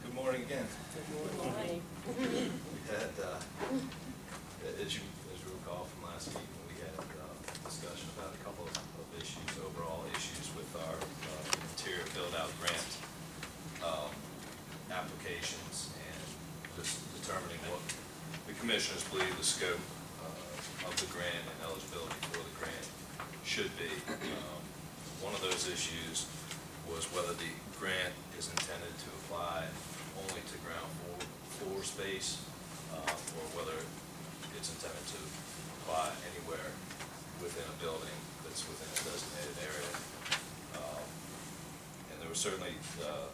Good morning again. Good morning. We had, as you recall from last week, we had discussion about a couple of issues, overall issues with our interior build-out grant applications, and just determining what the commissioners believe the scope of the grant and eligibility for the grant should be. One of those issues was whether the grant is intended to apply only to ground floor space, or whether it it's intended to apply anywhere within a building that's within a designated area. And there was certainly a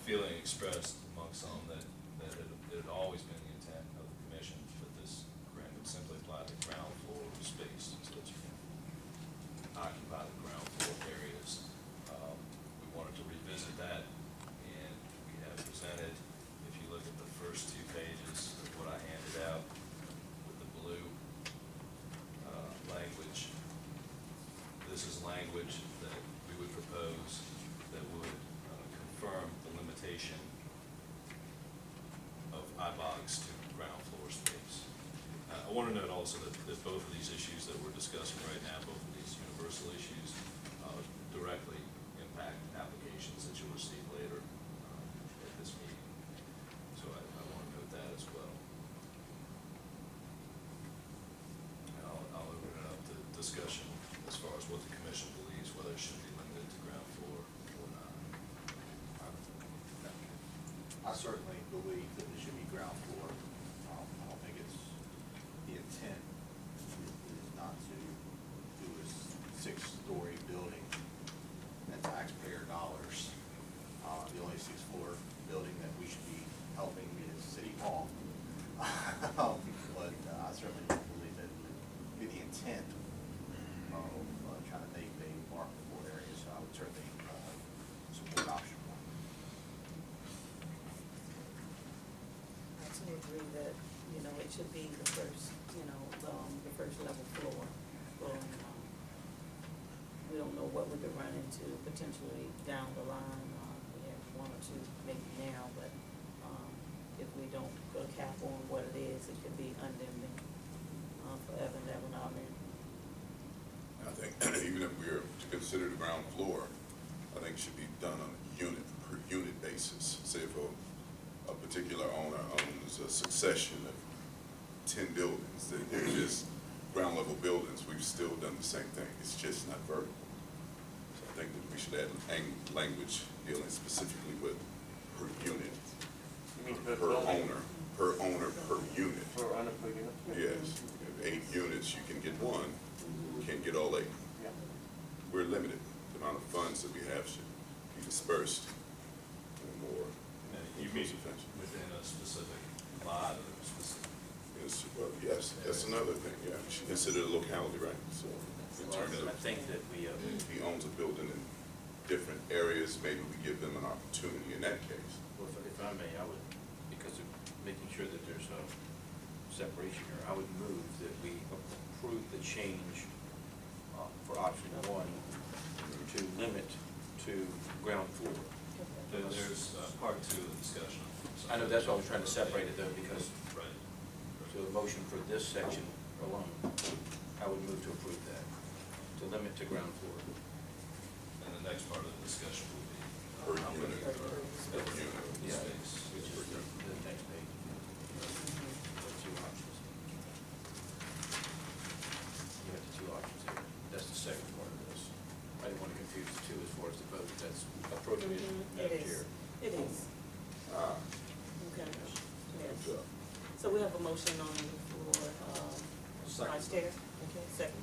feeling expressed among some that it had always been the intent of the commission that this grant would simply apply to ground floor space, so that you can occupy the ground floor areas. We wanted to revisit that, and we have presented, if you look at the first 2 pages of what I handed out with the blue language, this is language that we would propose that would confirm the limitation of iBox to ground floor space. I want to note also that both of these issues that we're discussing right now, both of these universal issues, directly impact applications that you'll receive later at this meeting. So I want to note that as well. And I'll open it up to discussion as far as what the commission believes, whether it should be limited to ground floor or not. I certainly believe that it should be ground floor. I don't think it's, the intent is not to do a 6-story building at taxpayer dollars. The only 6th floor building that we should be helping is City Hall. But I certainly don't believe that would be the intent of trying to make a marketable area, so I would certainly support option 1. I totally agree that, you know, it should be the first, you know, the first level floor. We don't know what we could run into potentially down the line. We have 1 or 2 maybe now, but if we don't put a cap on what it is, it could be unlimited forever and ever. Amen. I think even if we're to consider the ground floor, I think it should be done on a per unit basis. Say if a particular owner owns a succession of 10 buildings, then they're just ground level buildings. We've still done the same thing. It's just not vertical. So I think that we should add language dealing specifically with per unit, You mean per owner, per unit. Per owner per unit? Yes, if 8 units, you can get 1, you can't get all 8. Yeah. We're limited. The amount of funds that we have should be dispersed in more. And you mean within a specific lot or a specific? Yes, well, yes, that's another thing, yeah. We should consider the locality, right? So in terms of, I think that we, if he owns a building in different areas, maybe we give them an opportunity in that case. well, if I may, I would, because of making sure that there's a separation here, I would move that we approve the change for option 1 to limit to ground floor. There's part 2 of the discussion. I know, that's why I was trying to separate it though, because, Right. so the motion for this section alone, I would move to approve that, to limit to ground floor. And the next part of the discussion will be Per how many unit. per unit Yeah, space. which is the next page. The 2 options. You have the 2 options here. That's the second part of this. I didn't want to confuse the 2 as far as the vote. That's appropriate, It Madam is. Chair. It is. Okay. Yes. Good job. So we have a motion on the floor, Vice Chair. Okay, second.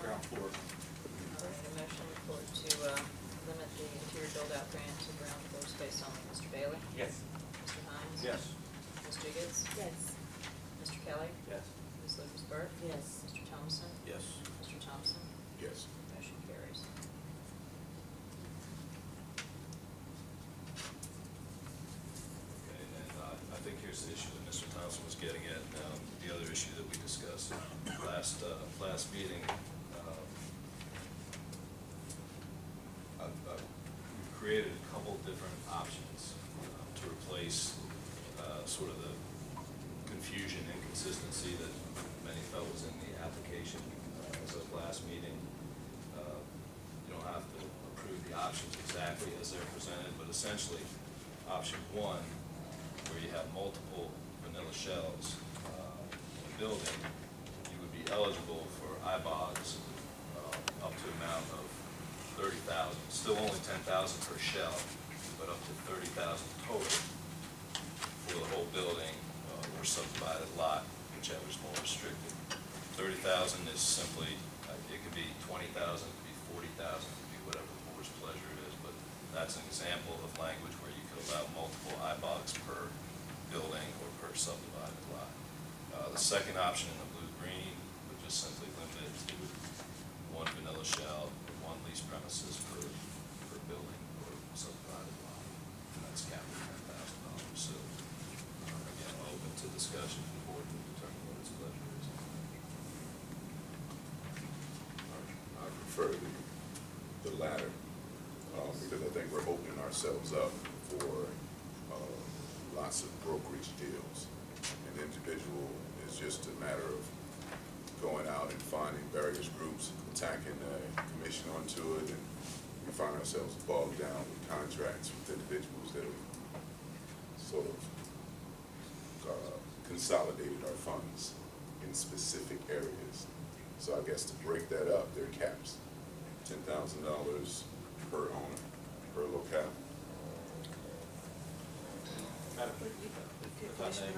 Ground floor. All right, a motion to limit the interior build-out grant to ground floor space only. Mr. Bailey? Yes. Mr. Hines? Yes. Ms. Jiggets? Yes. Mr. Kelly? Yes. Ms. Lucas Burke? Yes. Mr. Thompson? Yes. Mr. Thompson? Yes. Motion carries. Okay, and I think here's the issue that Mr. Thompson was getting at. The other issue that we discussed last meeting, I've created a couple different options to replace sort of the confusion, inconsistency that many felt was in the application as of last meeting. You don't have to approve the options exactly as they're presented, but essentially, option 1, where you have multiple vanilla shells in a building, you would be eligible for iBogs up to an amount of $30,000. Still only $10,000 per shell, but up to $30,000 total for the whole building or subdivided lot. whichever's more restrictive. 30,000 is simply, it could be 20,000, it could be 40,000, it could be whatever the board's pleasure it is, but that's an example of language where you could allow multiple iBox per building or per subdivided lot. The second option in the blue-green would just simply limit it to one vanilla shell, one lease premises per building or subdivided lot. And that's capped at $10,000. So, again, open to discussion, the board can determine what its pleasure is. I prefer the latter, because I think we're opening ourselves up for lots of brokerage deals. An individual is just a matter of going out and finding various groups, attacking a commission onto it, and we find ourselves bogged down with contracts with individuals that have sort of consolidated our funds in specific areas. So I guess to break that up, there are caps, $10,000 per owner, per locale. Madam, if I may,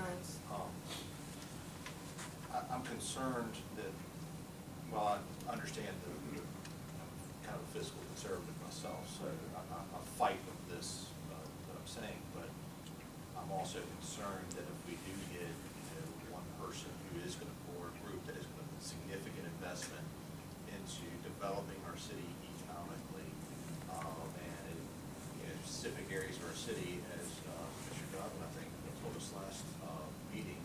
I'm concerned that, well, I understand the kind of fiscal conservative myself, so I fight with this, what I'm saying, but I'm also concerned that if we do get, one person who is gonna, or a group that is gonna put significant investment into developing our city economically, and in specific areas of our city, as Mr. Godwin, I think, told us last meeting,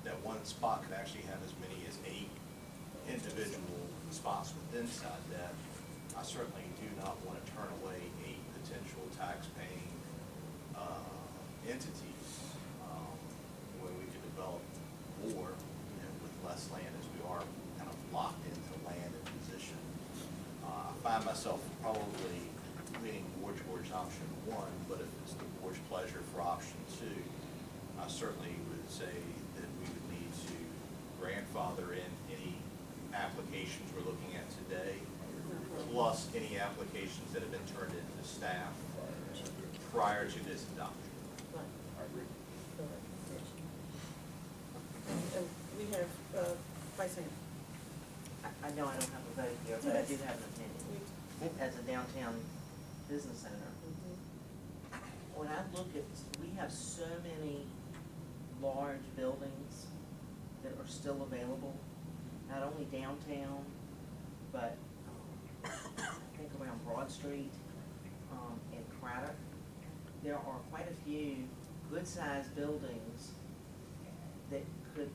that one spot could actually have as many as 8 individual spots within inside that. I certainly do not want to turn away 8 potential tax-paying entities when we could develop more, with less land, as we are kind of locked into land and position. I find myself probably leaning more towards option 1, but if it's the board's pleasure for option 2, I certainly would say that we would need to grandfather in any applications we're looking at today, plus any applications that have been turned into staff prior to this adoption. I agree. And we have, Vice Mayor. I know I don't have a vote here, but I do have an opinion. As a downtown business owner, when I look at, we have so many large buildings that are still available, not only downtown, but I think around Broad Street, and Craddock. There are quite a few good-sized buildings that could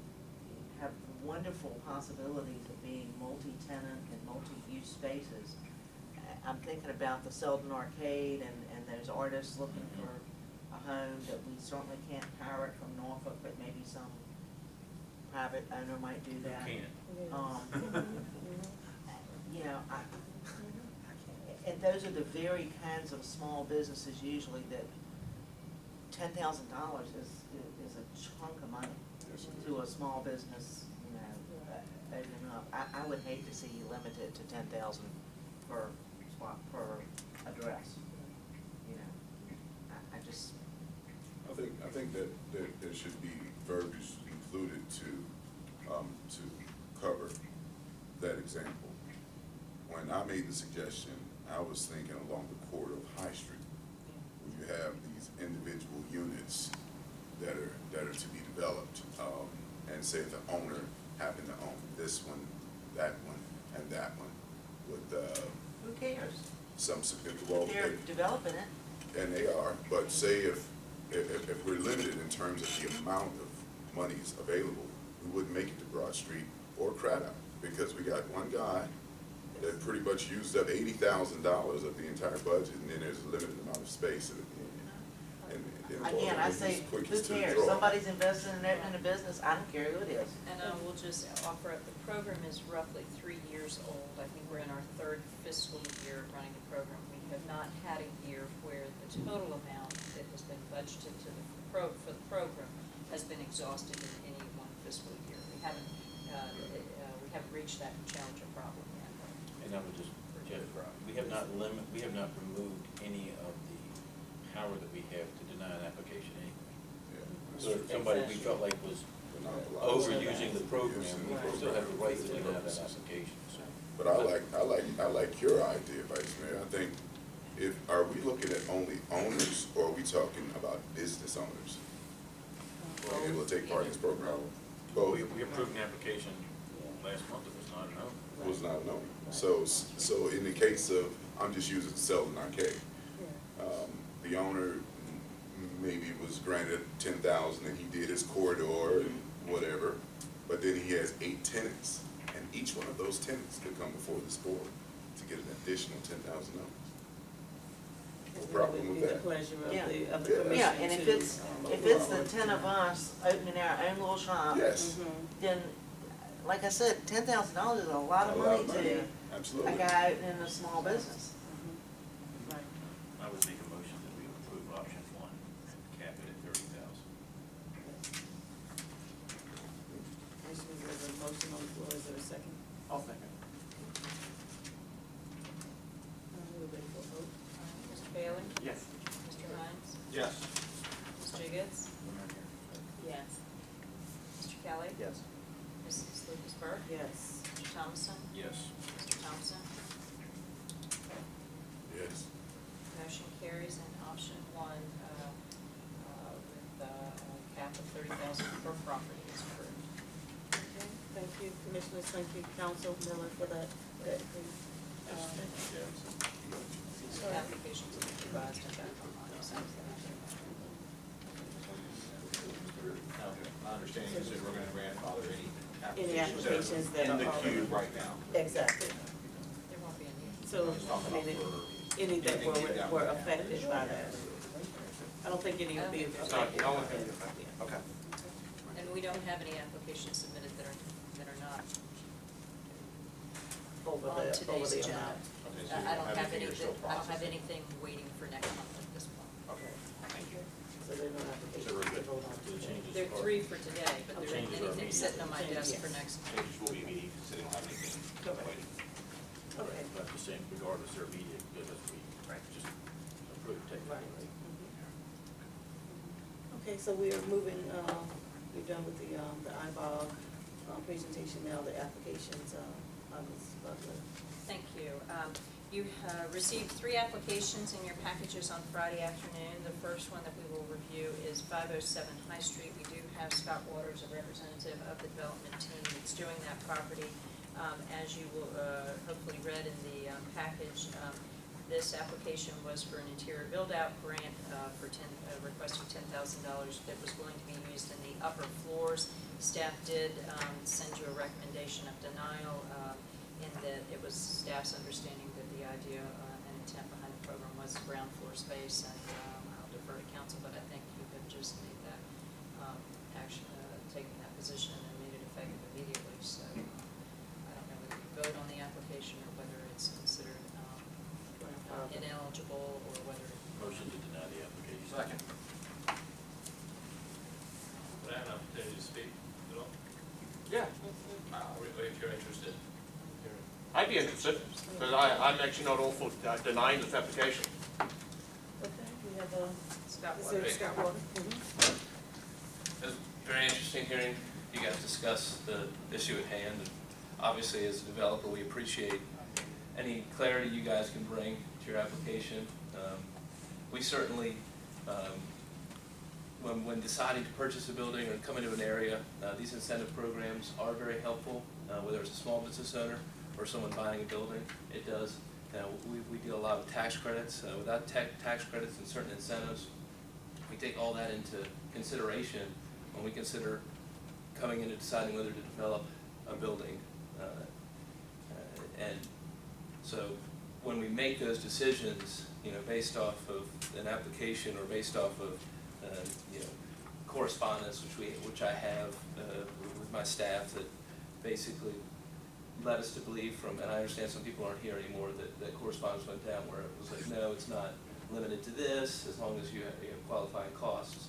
have wonderful possibilities of being multi-tenant and multi-use spaces. I'm thinking about the Selden Arcade and those artists looking for a home that we certainly can't pirate from Norfolk, but maybe some private owner might do that. You know, and those are the very kinds of small businesses usually that $10,000 is a chunk of money to a small business, opening up. I would hate to see you limit it to 10,000 per spot, per address, I think that there should be verbiage included to cover that example. When I made the suggestion, I was thinking along the corridor of High Street, where you have these individual units that are to be developed, and say if the owner happened to own this one, that one, and that one, with Who cares? some, well, They're developing it. and they are, but say if we're limited in terms of the amount of monies available, we wouldn't make it to Broad Street or Craddock, because we got one guy that pretty much used up $80,000 of the entire budget, and then there's a limited amount of space. Again, I say, who cares? Somebody's investing in opening a business, I don't care who it is. And I will just offer up, the program is roughly 3 years old. I think we're in our 3rd fiscal year running the program. We have not had a year where the total amount that has been budgeted to for the program has been exhausted in any one fiscal year. We haven't reached that challenger problem yet. And I would just, we have not removed any of the power that we have to deny an application anyway. So if somebody we felt like was monopolize. Overusing the program, we Using the still have the right to program. deny that application, so. But I like your idea, Vice Mayor. I think are we looking at only owners, or are we talking about business owners? Are able to take part in this program? Both. We approved an application last month, it was not a no. Was not known. So in the case of, I'm just using Selden Arcade, the owner maybe was granted 10,000 and he did his corridor and whatever, but then he has 8 tenants, and each one of those tenants could come before this board to get an additional $10,000. No problem with that. The pleasure Yeah. of the Yeah. commission. Yeah, and if it's the 10 of us opening our own little shop, Yes, then, like I said, $10,000 is a lot of money to absolutely. a guy opening a small business. I would make a motion that we approve option 1 and cap it at 30,000. There's a motion on the floor, is there a second? I'll second. We're ready for a vote. Mr. Bailey? Yes. Mr. Hines? Yes. Ms. Jiggets? Yes. Mr. Kelly? Yes. Mrs. Lucas Burke? Yes. Mr. Thompson? Yes. Mr. Thompson? Yes. Motion carries, and option 1 with a cap of 30,000 per property is approved. Okay, thank you, commissioners, thank you, Council Miller, for that. The applications will be revised and back online. Now, my understanding is that we're gonna grandfather Any applications that in the are queue already- right now. Exactly. There won't be any. So, Just talking I mean, about for any that anything you got were right now. affected by that. I don't think any would be affected. Okay. And we don't have any applications submitted that are not Over on the today's agenda. amount. Okay, so you I don't have anything any, you're still I don't have processing. anything waiting for next month at this point. Okay, thank you. So there are no applications So we're to good. vote on. The changes There are are- 3 for today, but there isn't Changes are anything immediate. sitting on my desk Yes. for next month. Changes will be immediate, so they don't have anything Correct. waiting. Okay. But the same, regardless, they're immediate, because we just approved technically, Right. right? Okay, so we are moving, we're done with the IBOG presentation now, the applications, Ms. Butler. Thank you. You received 3 applications in your packages on Friday afternoon. The first one that we will review is 507 High Street. We do have Scott Waters, a representative of the development team that's doing that property. As you will hopefully read in the package, this application was for an interior build-out grant for requesting $10,000 that was going to be used in the upper floors. Staff did send you a recommendation of denial in that it was staff's understanding that the idea and intent behind the program was ground floor space, and I'll defer to council, but I think you have just made that action, taken that position and made it effective immediately, so I don't know whether you vote on the application or whether it's considered ineligible, or whether. Motion to deny the application. Second. Would I have an opportunity to speak at all? Yeah, If you're interested. I'd be interested, because I'm actually not all for denying this application. Okay, we have, Scott is Waters. there Scott Water? It was very interesting hearing you guys discuss the issue at hand. Obviously, as a developer, we appreciate any clarity you guys can bring to your application. We certainly, when deciding to purchase a building or come into an area, these incentive programs are very helpful, whether it's a small business owner or someone buying a building. It does. We deal a lot of tax credits. Without tax credits and certain incentives, we take all that into consideration when we consider coming into deciding whether to develop a building. And so when we make those decisions, based off of an application or based off of, correspondence, which I have with my staff, that basically led us to believe and I understand some people aren't here anymore, that correspondence went down where it was like, no, it's not limited to this, as long as you have qualifying costs.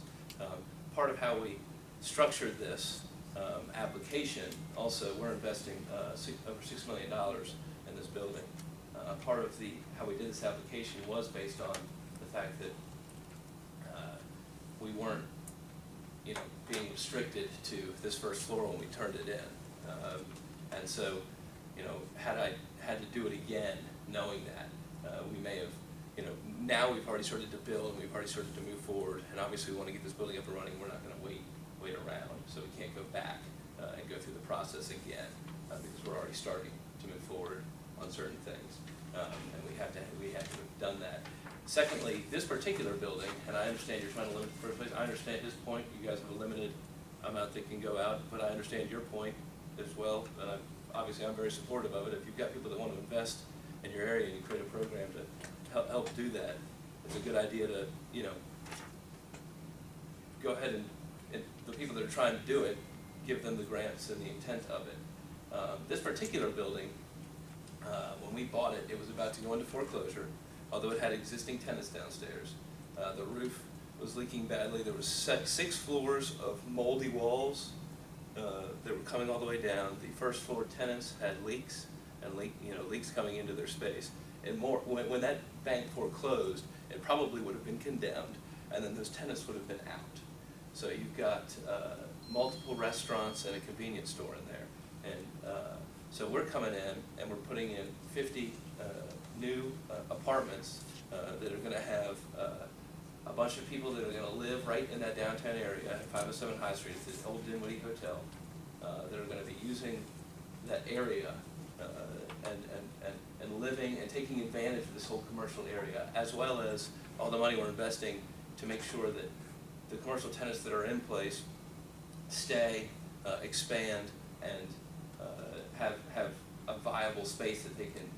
Part of how we structured this application, also, we're investing over $6 million in this building. Part of how we did this application was based on the fact that we weren't, you know, being restricted to this first floor when we turned it in. And so, you know, had I had to do it again, knowing that, we may have, you know, now we've already started to build, and we've already started to move forward, and obviously we want to get this building up and running. We're not going to wait around, so we can't go back and go through the process again, because we're already starting to move forward on certain things, and we have to have done that. Secondly, this particular building, and I understand you're trying to limit the first place. I understand his point. You guys have a limited amount that can go out, but I understand your point as well. Obviously, I'm very supportive of it. If you've got people that want to invest in your area and you create a program to help do that, it's a good idea to, you know, go ahead and the people that are trying to do it, give them the grants and the intent of it. This particular building, when we bought it, it was about to go into foreclosure, although it had existing tenants downstairs. The roof was leaking badly. There was 6 floors of moldy walls that were coming all the way down. The first floor tenants had leaks and leaks coming into their space. And more, when that bank foreclosed, it probably would have been condemned, and then those tenants would have been out. So you've got multiple restaurants and a convenience store in there. And so we're coming in and we're putting in 50 new apartments that are going to have a bunch of people that are going to live right in that downtown area at 507 High Street, it's the old Dinwiddie Hotel, that are going to be using that area and living and taking advantage of this whole commercial area, as well as all the money we're investing to make sure that the commercial tenants that are in place stay, expand, and have a viable space that they can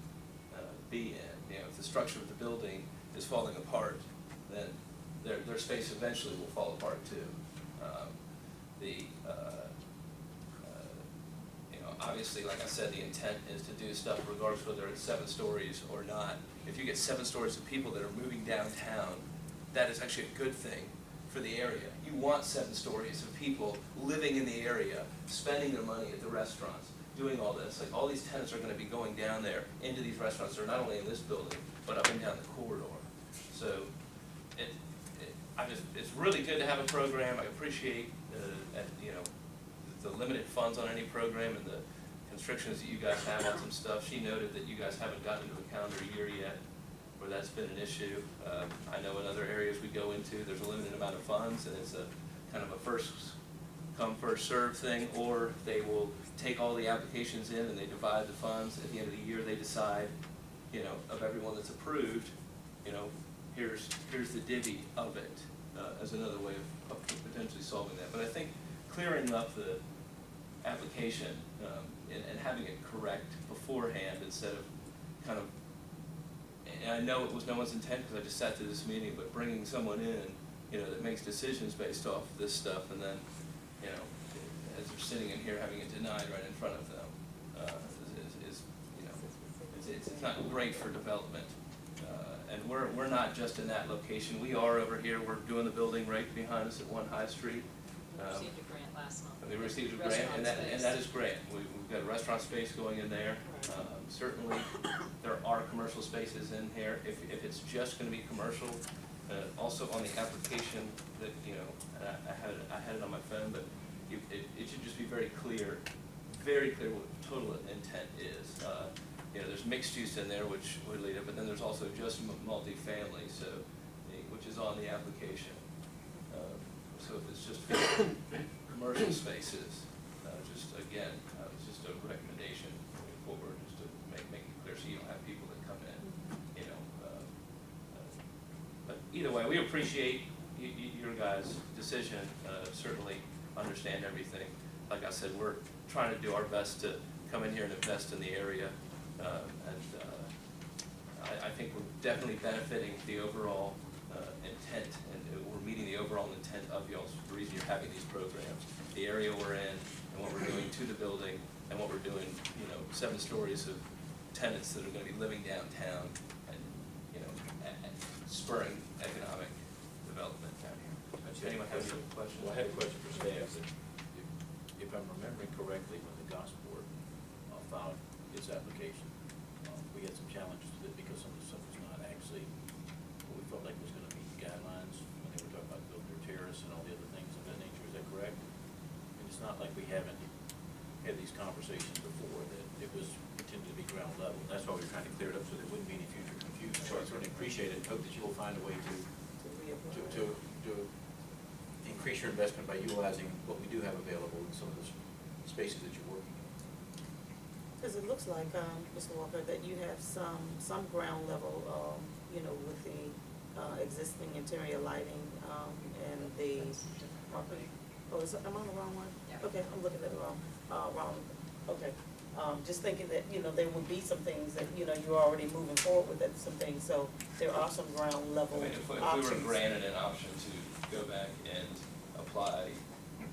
be in. You know, if the structure of the building is falling apart, then their space eventually will fall apart too. Obviously, like I said, the intent is to do stuff regardless whether it's 7 stories or not. If you get 7 stories of people that are moving downtown, that is actually a good thing for the area. You want 7 stories of people living in the area, spending their money at the restaurants, doing all this. Like, all these tenants are going to be going down there into these restaurants. They're not only in this building, but up and down the corridor. So it's really good to have a program. I appreciate the limited funds on any program and the constrictions that you guys have on some stuff. She noted that you guys haven't gotten into a calendar year yet where that's been an issue. I know in other areas we go into, there's a limited amount of funds, and it's a kind of a first come, first serve thing, or they will take all the applications in and they divide the funds. At the end of the year, they decide, of everyone that's approved, here's the divvy of it, as another way of potentially solving that. But I think clearing up the application and having it correct beforehand instead of kind of, and I know it was no one's intent because I just sat through this meeting, but bringing someone in, that makes decisions based off this stuff, and then, as they're sitting in here having it denied right in front of them, it's not great for development. And we're not just in that location. We are over here. We're doing the building right behind us at 1 High Street. We received a grant last month. We received a grant, and that is great. We've got a restaurant space going in there. Certainly, there are commercial spaces in here. If it's just going to be commercial, also on the application that, and I had it on my phone, but it should just be very clear what the total intent is. There's mixed use in there, which would lead it, but then there's also just multifamily, which is on the application. So if it's just commercial spaces, just again, it's just a recommendation moving forward, just to make it clear so you don't have people that come in, But either way, we appreciate your guys' decision, certainly understand everything. Like I said, we're trying to do our best to come in here and invest in the area. I think we're definitely benefiting the overall intent, and we're meeting the overall intent of y'all's, the reason you're having these programs. The area we're in, and what we're doing to the building, and what we're doing, 7 stories of tenants that are going to be living downtown, and, spurring economic development down here. Does anyone have any questions? Well, I had a question for staff. If I'm remembering correctly, when the Gosport filed its application, we had some challenges with it because some of the stuff was not actually what we felt like was going to meet the guidelines when they were talking about building their terrace and all the other things of that nature. Is that correct? And it's not like we haven't had these conversations before, that it was intended to be ground level. That's why we're trying to clear it up so there wouldn't be any future confusion. So I certainly appreciate it and hope that you will find a way to increase your investment by utilizing what we do have available in some of the spaces that you're working in. Because it looks like, Mr. Walker, that you have some ground level, you know, with the existing interior lighting, and the. Oh, am I on the wrong one? Yeah. Okay, I'm looking at the wrong, okay. Just thinking that, you know, there would be some things that, you know, you're already moving forward with it, some things, so there are some ground level I mean, options. if we were granted an option to go back and apply,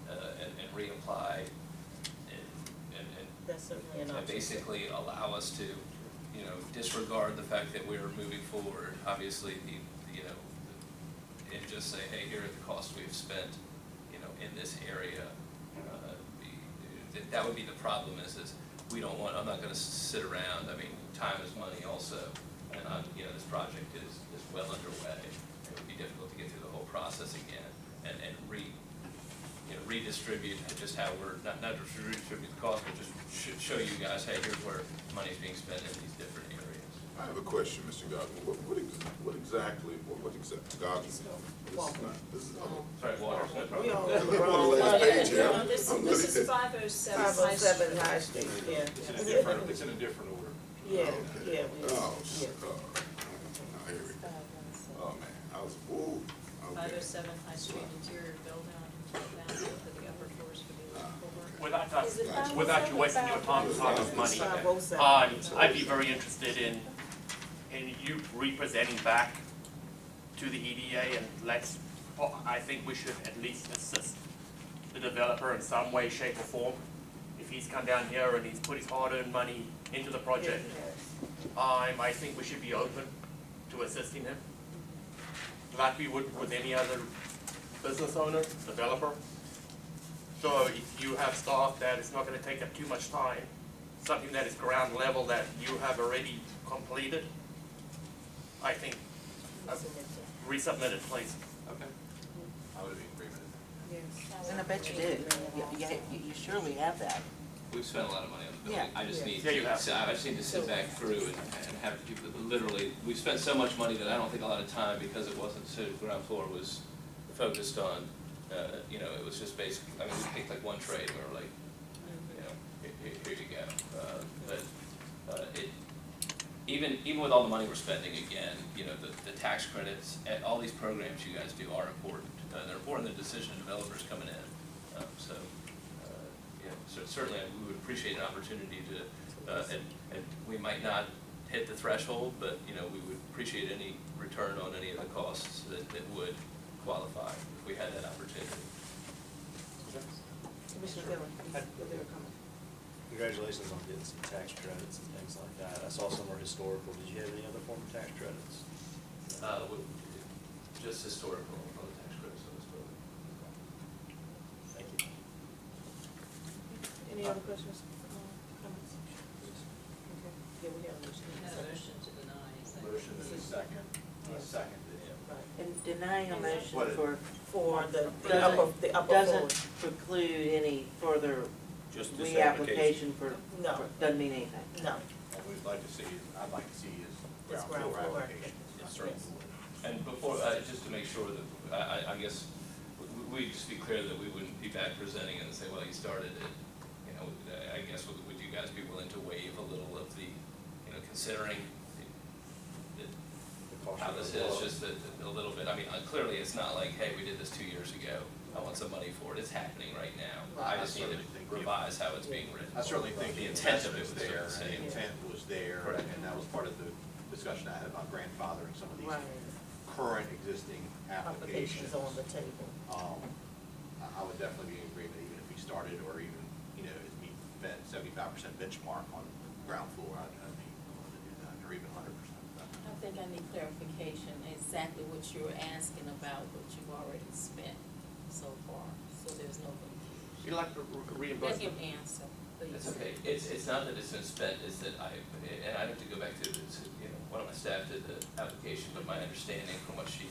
and reapply, and That's certainly an and option. basically allow us to, you know, disregard the fact that we're moving forward, obviously, you know, and just say, hey, here are the costs we've spent, you know, in this area. That would be the problem is we don't want, I'm not gonna sit around, I mean, time is money also, and you know, this project is well underway. It would be difficult to get through the whole process again, and redistribute just how we're, not just redistribute the cost, but just show you guys, hey, here's where money's being spent in these different areas. I have a question, Mr. Godwin. What exactly, Godwin? This is, Sorry, Water, no problem. We all on the last page here. This is 507 High 507 Street. High Street, yeah. It's in a different order. Yeah, Okay. yeah, Oh, yeah. now here we go. Oh, man, I was, ooh, okay. 507 High Street interior build out, for the upper floors for the electrical work. Without you wasting your time and money, 507. I'd be very interested in you representing back to the EDA, and I think we should at least assist the developer in some way, shape, or form. If he's come down here and he's put his hard-earned money into the project, I think we should be open to assisting him, like we would with any other business owner, developer. So if you have staff that it's not gonna take up too much time, something that is ground level that you have already completed, I think, resubmit it, please. Okay. I would be in agreement. Yes. And I bet you do. You surely have that. We've spent a lot of money on the building. Yeah. I just need Yeah, you to, have. I just need to sit back through and have people, literally, we've spent so much money that I don't think a lot of time, because it wasn't, so the ground floor was focused on, you know, it was just basically, I mean, we picked like one trade, and we were like, you know, here you go. But even with all the money we're spending, again, you know, the tax credits, and all these programs you guys do are important. They're important in the decision of developers coming in. So certainly we would appreciate an opportunity to, and we might not hit the threshold, but, you know, we would appreciate any return on any of the costs that would qualify if we had that opportunity. Commissioner Dillon, you there comment? Congratulations on getting some tax credits and things like that. I saw some were historical. Did you have any other form of tax credits? Just historical on the tax credits on this building. Thank you. Any other questions, comments? Okay, yeah, we have a motion. We had a motion to deny. Motion is a second. Yeah. Second. Right. And denying a motion What? for The doesn't, upper doesn't floor. preclude any further Just this application. reapplication for, No. doesn't mean anything. No. And we'd like to see, I'd like to see his His ground ground floor floor. application. Yes, sir. And before, just to make sure that, I guess, we'd just be clear that we wouldn't be back presenting and say, well, you started it. You know, I guess, would you guys be willing to waive a little of the, you know, considering how this is, just a little bit? I mean, clearly, it's not like, hey, we did this 2 years ago, I want some money for it. It's happening right now. I just need to revise how it's being written. I certainly think the the intent of intent it was was there, the and same. the intent was there, Correct. and that was part of the discussion I had about grandfathering some of these Right. current existing Applications applications. on the table. I would definitely be in agreement, even if we started, or even, you know, if we met 75% benchmark on ground floor, I'd be willing to do that, or even 100%. I think I need clarification, exactly what you're asking about, what you've already spent so far, so there's no confusion. You'd like to Let reimburse him them? answer, please. It's okay. It's not that it's been spent, it's that and I'd have to go back to, you know, one of my staff did the application, but my understanding from what she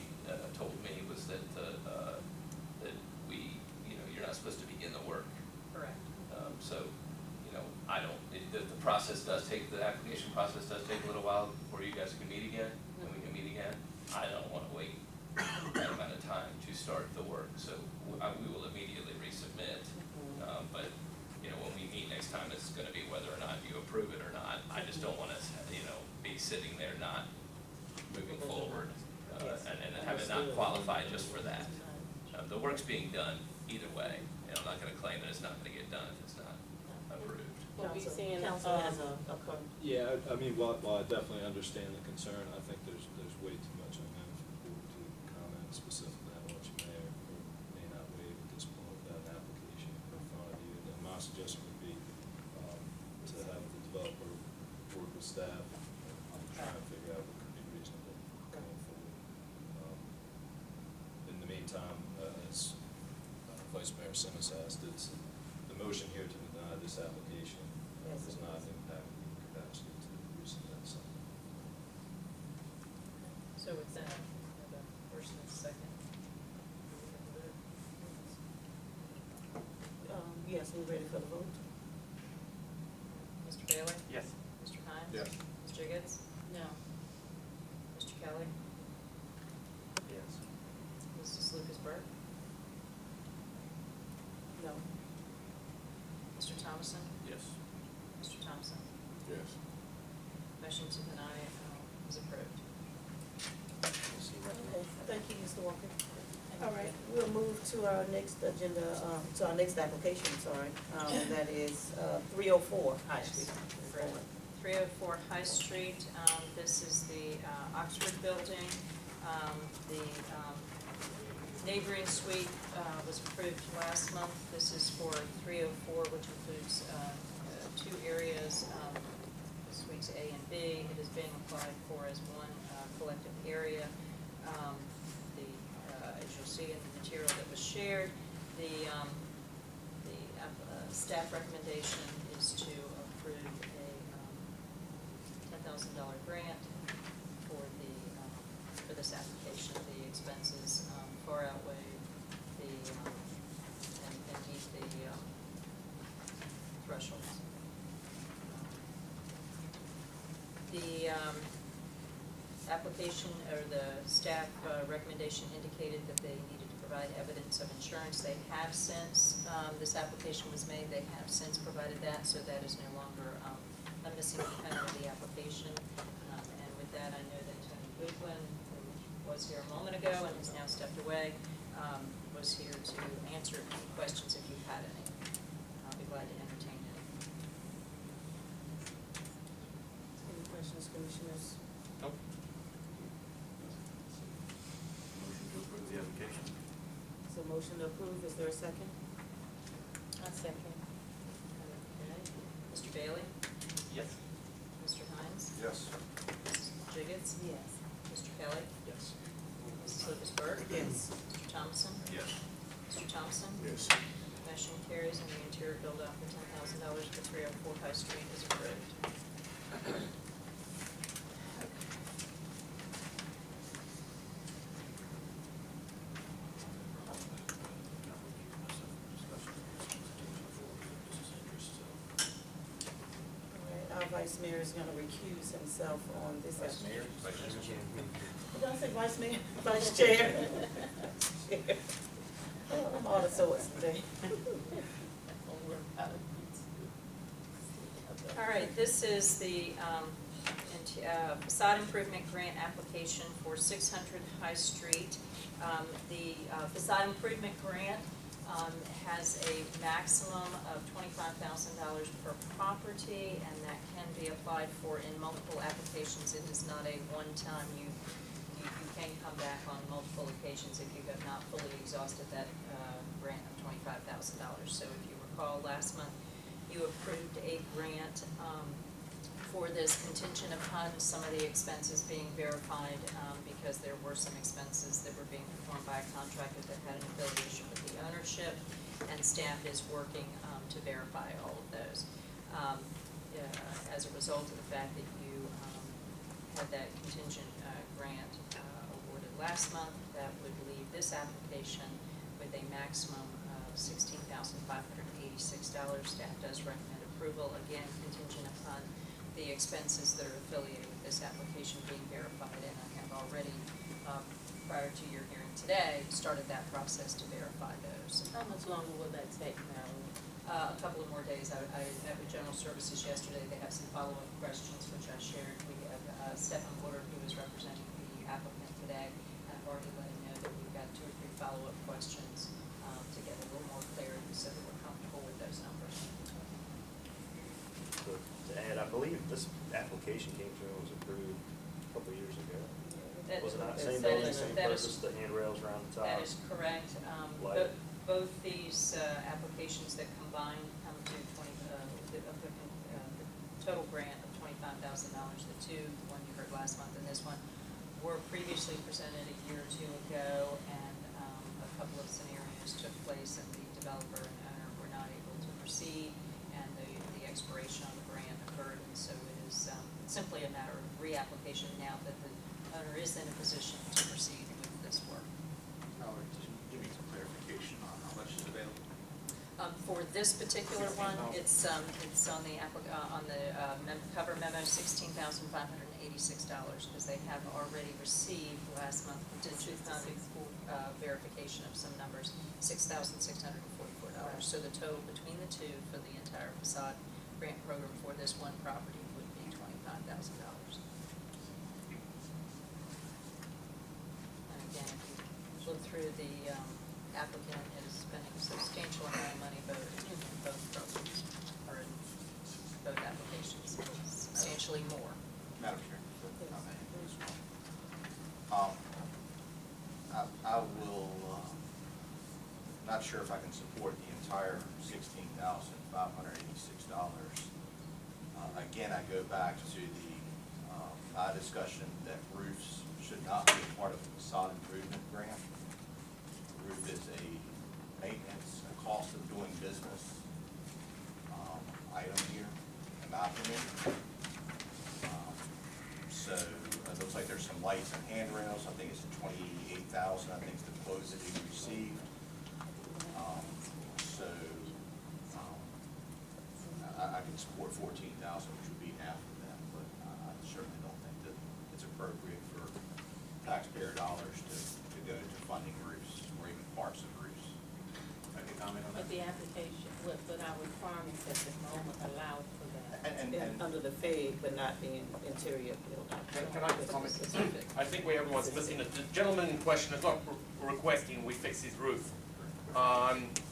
told me was that, that we, you know, you're not supposed to the application process does take a little while before you guys can meet again, and we can meet again. I don't wanna wait that amount of time to start the work, so we will immediately resubmit. But, you know, when we meet next time, it's gonna be whether or not you approve it or not. I just don't wanna, you know, be sitting there not moving forward, and have it not qualify just for that. The work's being done either way, and I'm not gonna claim that it's not gonna get done if it's not approved. We'll be seeing, Council has a comment. Yeah, I mean, while I definitely understand the concern, I think there's way too much unknown for the board to comment specifically on what you may or may not waive at this point without an application in front of you. And my suggestion would be, to have the developer work with staff, try and figure out what could be reasonable going forward. In the meantime, as Vice Mayor Simmons asked, it's, the motion here to deny this application does not impact the capacity to resubmit something. So with that, we have a first and a second. Yes, we're ready for the vote. Mr. Bailey? Yes. Mr. Hines? Yes. Ms. Jiggets? no. Mr. Kelly? Yes. Mrs. Lucas Burke? No. Mr. Thomason? Yes. Mr. Thompson? Yes. Motion to deny is approved. Okay, thank you, Mr. Walker. All right, we'll move to our next agenda, to our next application, sorry, and that is 304 High Street. 304 High Street, this is the Oxford Building. The neighboring suite was approved last month. This is for 304, which includes 2 areas, suites A and B. It is being applied for as one collective area. As you'll see in the material that was shared, the staff recommendation is to approve a $10,000 grant for for this application. The expenses far outweigh and meet the thresholds. The application, or the staff recommendation indicated that they needed to provide evidence of insurance. They have since, this application was made, they have since provided that, so that is no longer a missing component of the application. And with that, I know that Tony Goodwin, who was here a moment ago and has now stepped away, was here to answer any questions if you had any. I'll be glad to entertain any. Any questions, commissioners? Nope. Motion to approve the application. So motion to approve, is there a second? I second. Okay. Mr. Bailey? Yes. Mr. Hines? Yes. Mrs. Jiggets? Yes. Mr. Kelly? Yes. Mrs. Lucas Burke? Yes. Mr. Thompson? Yes. Mr. Thompson? Yes. Motion carries, and the interior build-out for $10,000 for 304 High Street is approved. All right, our vice mayor is gonna recuse himself on this. Vice Mayor? Did I say vice mayor? Vice chair? Oh, I'm all the sorts today. All right, this is the facade improvement grant application for 600 High Street. The facade improvement grant has a maximum of $25,000 per property, and that can be applied for in multiple applications. It is not a one-time, you can come back on multiple occasions if you have not fully exhausted that grant of $25,000. So if you recall, last month, you approved a grant for this contingent upon some of the expenses being verified, because there were some expenses that were being performed by a contractor that had an affiliation with the ownership, and staff is working to verify all of those. As a result of the fact that you had that contingent grant awarded last month, that would leave this application with a maximum of $16,586. Staff does recommend approval, again contingent upon the expenses that are affiliated with this application being verified, and I have already, prior to your hearing today, started that process to verify those. How much longer will that take now? A couple of more days. I met with General Services yesterday. They have some follow-up questions, which I shared. We have Stephen Woodard, who is representing the applicant today. I've already let him know that we've got 2 or 3 follow-up questions to get a little more clarity so that we're comfortable with those numbers. So, to add, I believe this application came through and was approved a couple of years ago. Was it not same building, same purpose, the handrails around the top? That is correct. Light. Both these applications that combined come to the total grant of $25,000. The two, the one you heard last month and this one, were previously presented a year or 2 ago, and a couple of scenarios took place, and the developer and owner were not able to proceed, and the expiration on the grant occurred, and so it is simply a matter of reapplication now that the owner is in a position to proceed with this work. Howard, just give me some clarification on how much is available. For this particular one, it's on the cover memo, $16,586, because they have already received last month contingent verification of some numbers, $6,644. So the total between the two for the entire facade grant program for this one property would be $25,000. And again, if you look through the applicant is spending a substantial amount of money both in both programs, or in both applications, substantially more. Madam Chair. I will, not sure if I can support the entire $16,586. Again, I go back to the, my discussion that roofs should not be a part of the facade improvement grant. Roof is a maintenance, a cost of doing business item here, in my opinion. So it looks like there's some lights and handrails. I think it's $28,000. I think it's the quotes that he received. I can support $14,000, which would be half of them, but I certainly don't think that it's appropriate for taxpayer dollars to go to funding roofs or even parts of roofs. I can comment on that. But the application, but our requirements at the moment allow for that. And Under the fade, but not being interior building. Can I comment? I think where everyone's missing it. The gentleman in question is not requesting we fix his roof.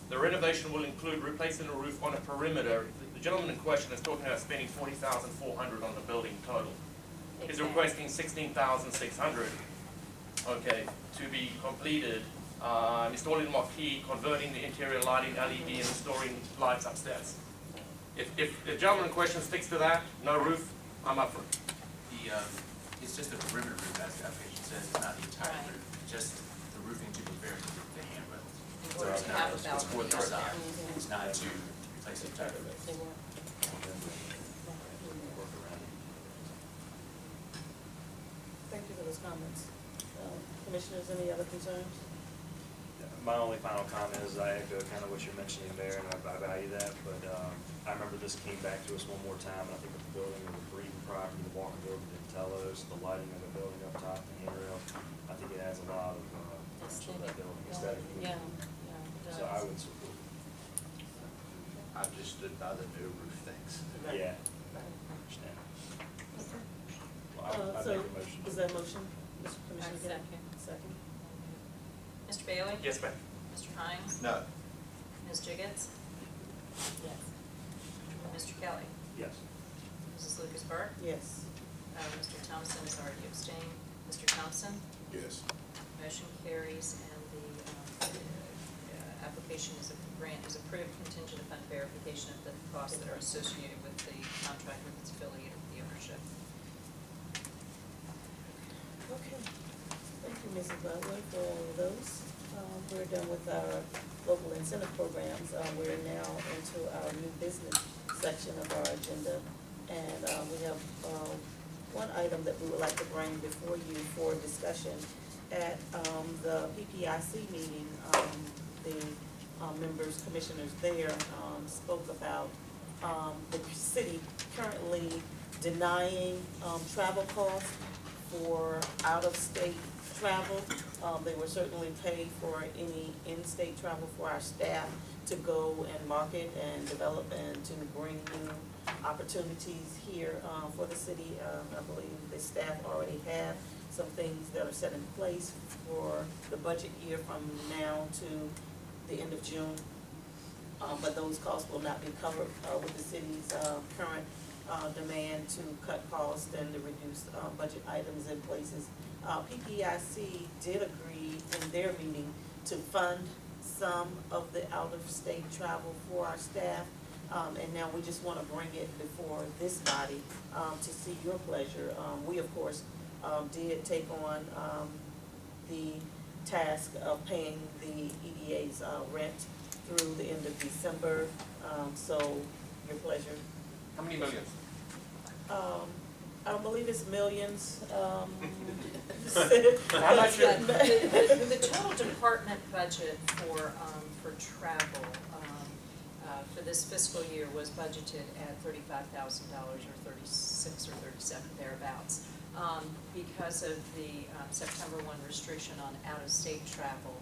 The renovation will include replacing the roof on a perimeter. The gentleman in question is talking about spending $40,400 on the building total. He's requesting $16,600, okay, to be completed. Installing the marquee, converting the interior lighting LED, and installing lights upstairs. If the gentleman in question sticks to that, no roof, I'm up for it. It's just the perimeter roof, as the application says, it's not the entire roof, just the roofing to repair the handrails. In order to have a It's for the balcony. facade, it's not to replace the entire roof. They were. Thank you for those comments. Commissioners, any other concerns? My only final comment is I echo kind of what you're mentioning there, and I value that, but I remember this came back to us one more time, and I think with the building of the Breeden property, the walking building didn't tell us, the lighting of the building up top, the handrail, I think it adds a lot of potential to that building aesthetically. Yeah, it does. So I would support. I've just stood by the no roof things. Yeah, I understand. Well, I So, make a motion. is that a motion, Mr. Commissioner? Second. Second. Mr. Bailey? Yes, ma'am. Mr. Hines? No. Ms. Jiggets? Yes. Mr. Kelly? Yes. Mrs. Lucas Burke? Yes. Mr. Thompson is already abstained. Mr. Thompson? Yes. Motion carries, and the application is, grant is approved contingent upon verification of the costs that are associated with the contract with its affiliate of the ownership. Okay. Thank you, Mrs. Butler, for all of those. We're done with our local incentive programs. We're now into our new business section of our agenda. And we have one item that we would like to bring before you for discussion. At the PPIC meeting, the members, commissioners there spoke about the city currently denying, travel costs for out-of-state travel. They will certainly pay for any in-state travel for our staff to go and market and develop and to bring new opportunities here, for the city. I believe the staff already have some things that are set in place for the budget year from now to the end of June. But those costs will not be covered, with the city's, current, demand to cut costs and to reduce, budget items in places. PPIC did agree in their meeting to fund some of the out-of-state travel for our staff. And now we just wanna bring it before this body, to see your pleasure. We, of course, did take on, the task of paying the EDA's, rent through the end of December, so your pleasure. How many millions? I don't believe it's millions, How much? The total department budget for travel, for this fiscal year was budgeted at $35,000 or 36 or 37 thereabouts. Because of the September 1 restriction on out-of-state travel,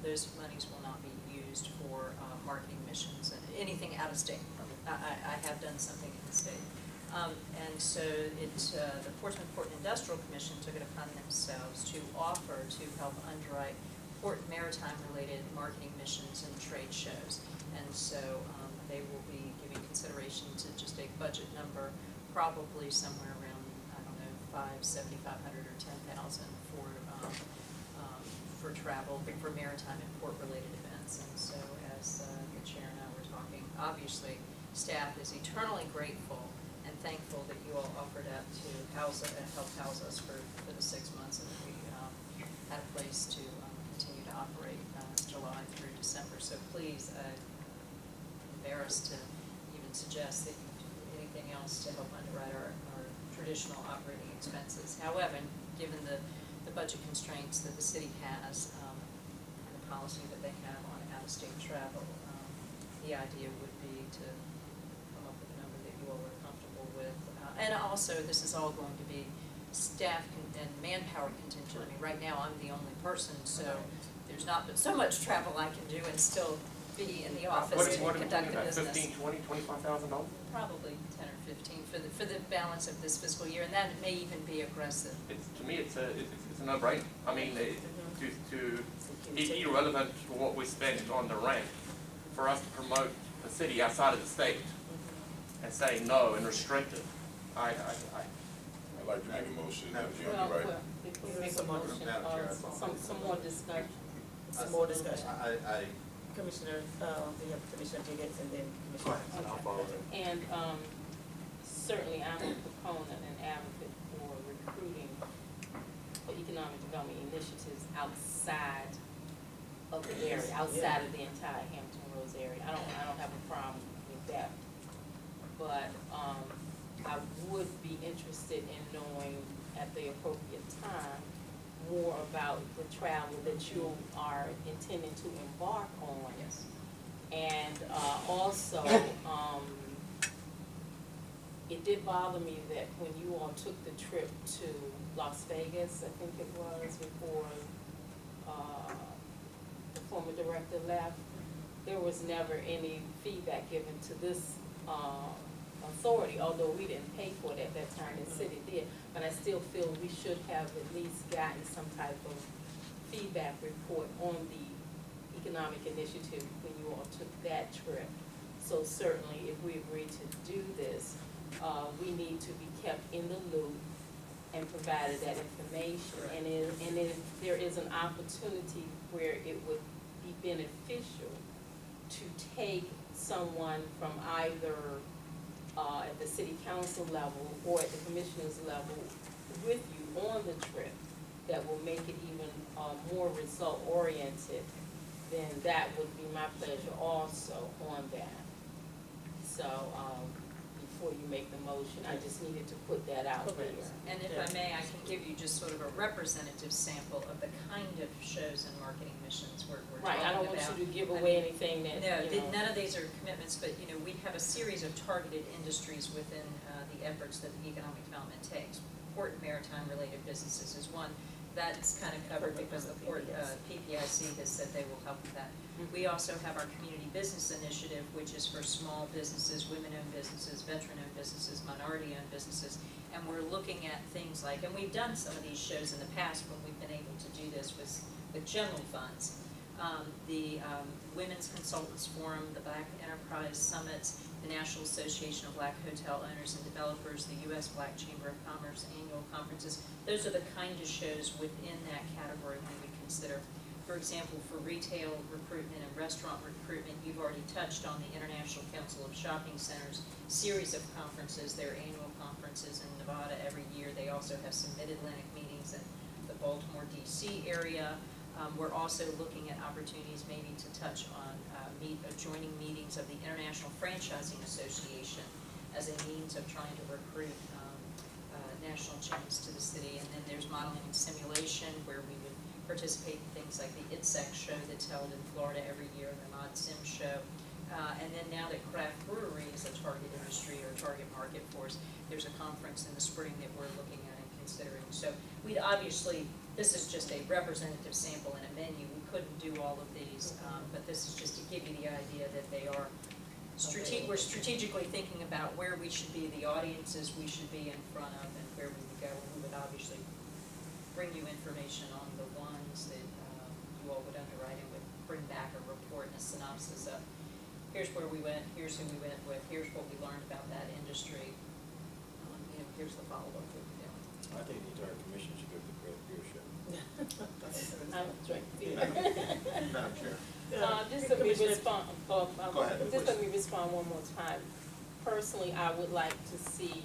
those monies will not be used for marketing missions and anything out-of-state. I have done something in the state. And so the Portsmouth Port and Industrial Commission took it upon themselves to offer to help underwrite port and maritime-related marketing missions and trade shows. And so they will be giving consideration to just a budget number, probably somewhere around, I don't know, $7,500 or $10,000 for travel, for maritime and port-related events. And so as the chair and I were talking, obviously, staff is eternally grateful and thankful that you all offered up to help house us for the 6 months, and that we had a place to continue to operate July through December. So please, embarrassed to even suggest that you do anything else to help underwrite our traditional operating expenses. However, given the budget constraints that the city has, and the policy that they have on out-of-state travel, the idea would be to come up with a number that you all are comfortable with. And also, this is all going to be staff and manpower contingent. I mean, right now, I'm the only person, so there's not but so much travel I can do and still be in the office and conduct the business. $15,000, $20,000, $25,000? Probably 10 or 15 for the balance of this fiscal year, and that may even be aggressive. To me, it's a no-brainer. I mean, it's irrelevant to what we spend on the rent for us to promote the city outside of the state and say no and restrict it. I'd like to make a motion that we underwrite. Well, before we make a motion, some more discussion. Some more discussion. I Commissioner, we have Commissioner Higgins and then Commissioner. I'll follow that. And certainly I'm a proponent and advocate for recruiting for economic development initiatives outside of the area, outside of the entire Hampton Roads area. I don't have a problem with that. But I would be interested in knowing at the appropriate time more about the travel that you are intending to embark on. Yes. And also, it did bother me that when you all took the trip to Las Vegas, I think it was, before the former director left, there was never any feedback given to this authority, although we didn't pay for it at that time, the city did. But I still feel we should have at least gotten some type of feedback report on the economic initiative when you all took that trip. So certainly, if we agree to do this, we need to be kept in the loop and provided that information. And if there is an opportunity where it would be beneficial to take someone from either at the city council level or at the commissioner's level with you on the trip, that will make it even more result oriented, then that would be my pleasure also on that. So before you make the motion. I just needed to put that out there. And if I may, I can give you just sort of a representative sample of the kind of shows and marketing missions we're talking about. Right, I don't want you to give away anything that, No, you know. none of these are commitments, but, you know, we have a series of targeted industries within the efforts that the economic development takes. Port and maritime related businesses is one. That's kind of covered because the port, PPIC has said they will help with that. We also have our community business initiative, which is for small businesses, women-owned businesses, veteran-owned businesses, minority-owned businesses. And we're looking at things like, and we've done some of these shows in the past when we've been able to do this with general funds. The Women's Consultants Forum, the Black Enterprise Summits, the National Association of Black Hotel Owners and Developers, the U.S. Black Chamber of Commerce annual conferences. Those are the kind of shows within that category we would consider. For example, for retail recruitment and restaurant recruitment, you've already touched on the International Council of Shopping Centers series of conferences, their annual conferences in Nevada every year. They also have some Mid-Atlantic meetings in the Baltimore, D.C. area. We're also looking at opportunities maybe to touch on joining meetings of the International Franchising Association as a means of trying to recruit national chains to the city. And then there's modeling and simulation, where we would participate in things like the ITSEC show that's held in Florida every year, the Mod Sim show. And then now that craft brewery is a target industry or target market for us, there's a conference in the spring that we're looking at and considering. So we'd obviously, this is just a representative sample in a menu. We couldn't do all of these, but this is just to give you the idea that they are we're strategically thinking about where we should be, the audiences we should be in front of, and where we would go. And we would obviously bring you information on the ones that you all would underwrite and would bring back a report and a synopsis of here's where we went, here's who we went with, here's what we learned about that industry. Here's the follow-up we'll be doing. I think the entire commission should go to the craft beer show. I don't drink beer. Madam Chair. Just let me respond, Go ahead, just let please. me respond one more time. Personally, I would like to see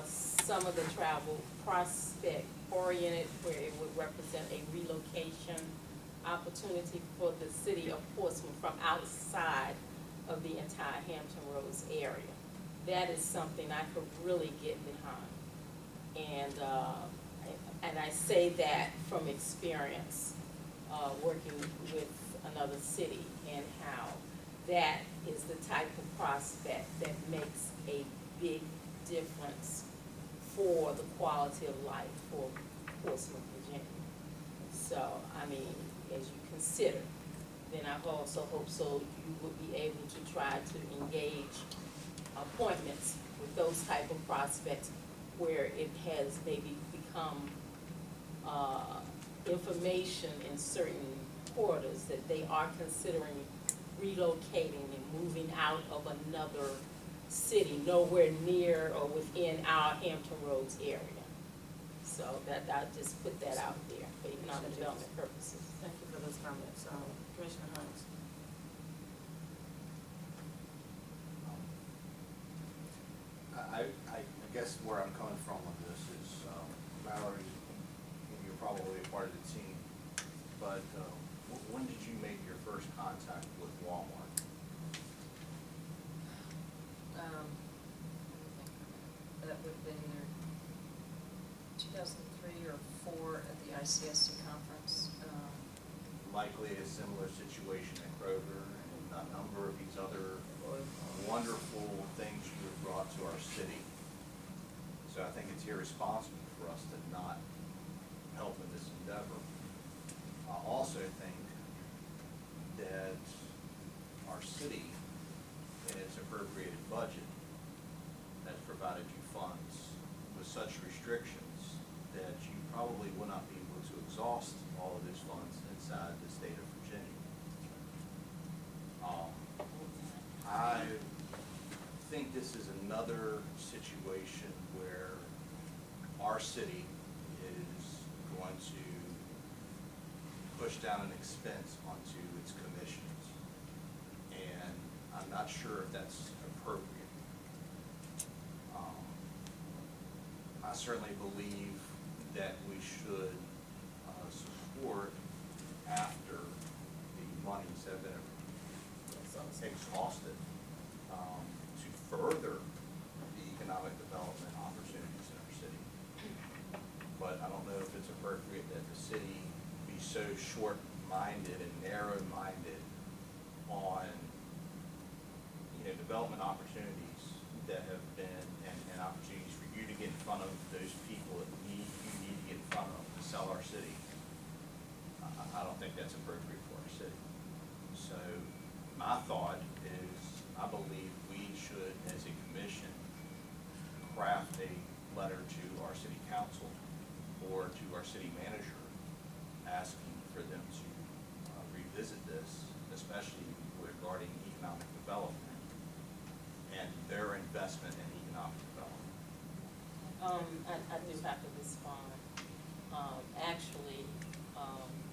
some of the travel prospect oriented, where it would represent a relocation opportunity for the city of Portsmouth from outside of the entire Hampton Roads area. That is something I could really get behind. And I say that from experience, working with another city, and how that is the type of prospect that makes a big difference for the quality of life for Portsmouth, Virginia. So, I mean, as you consider, then I also hope so you would be able to try to engage appointments with those type of prospects where it has maybe become information in certain quarters that they are considering relocating and moving out of another city, nowhere near or within our Hampton Roads area. So I'll just put that out there for economic development purposes. Thank you for those comments. Commissioner Hines. I guess where I'm coming from on this is, Mallory, you're probably a part of the team, but when did you make your first contact with Walmart? That would have been either 2003 or 4 at the ICSC conference. Likely a similar situation at Kroger and a number of these other wonderful things you have brought to our city. So I think it's irresponsible for us to not help in this endeavor. I also think that our city, in its appropriated budget, has provided you funds with such restrictions that you probably will not be able to exhaust all of those funds inside the state of Virginia. I think this is another situation where our city is going to push down an expense onto its commissions. And I'm not sure if that's appropriate. I certainly believe that we should support after the monies have been exhausted, to further but I don't know if it's appropriate that the city be so short-minded and narrow-minded on, development opportunities that have been, and opportunities for you to get in front of those people that you need to get in front of to sell our city. I don't think that's appropriate for our city. So my thought is, I believe we should, as a commission, craft a letter to our city council or to our city manager asking for them to revisit this, especially regarding economic development and their investment in economic development. I do have to respond. Actually,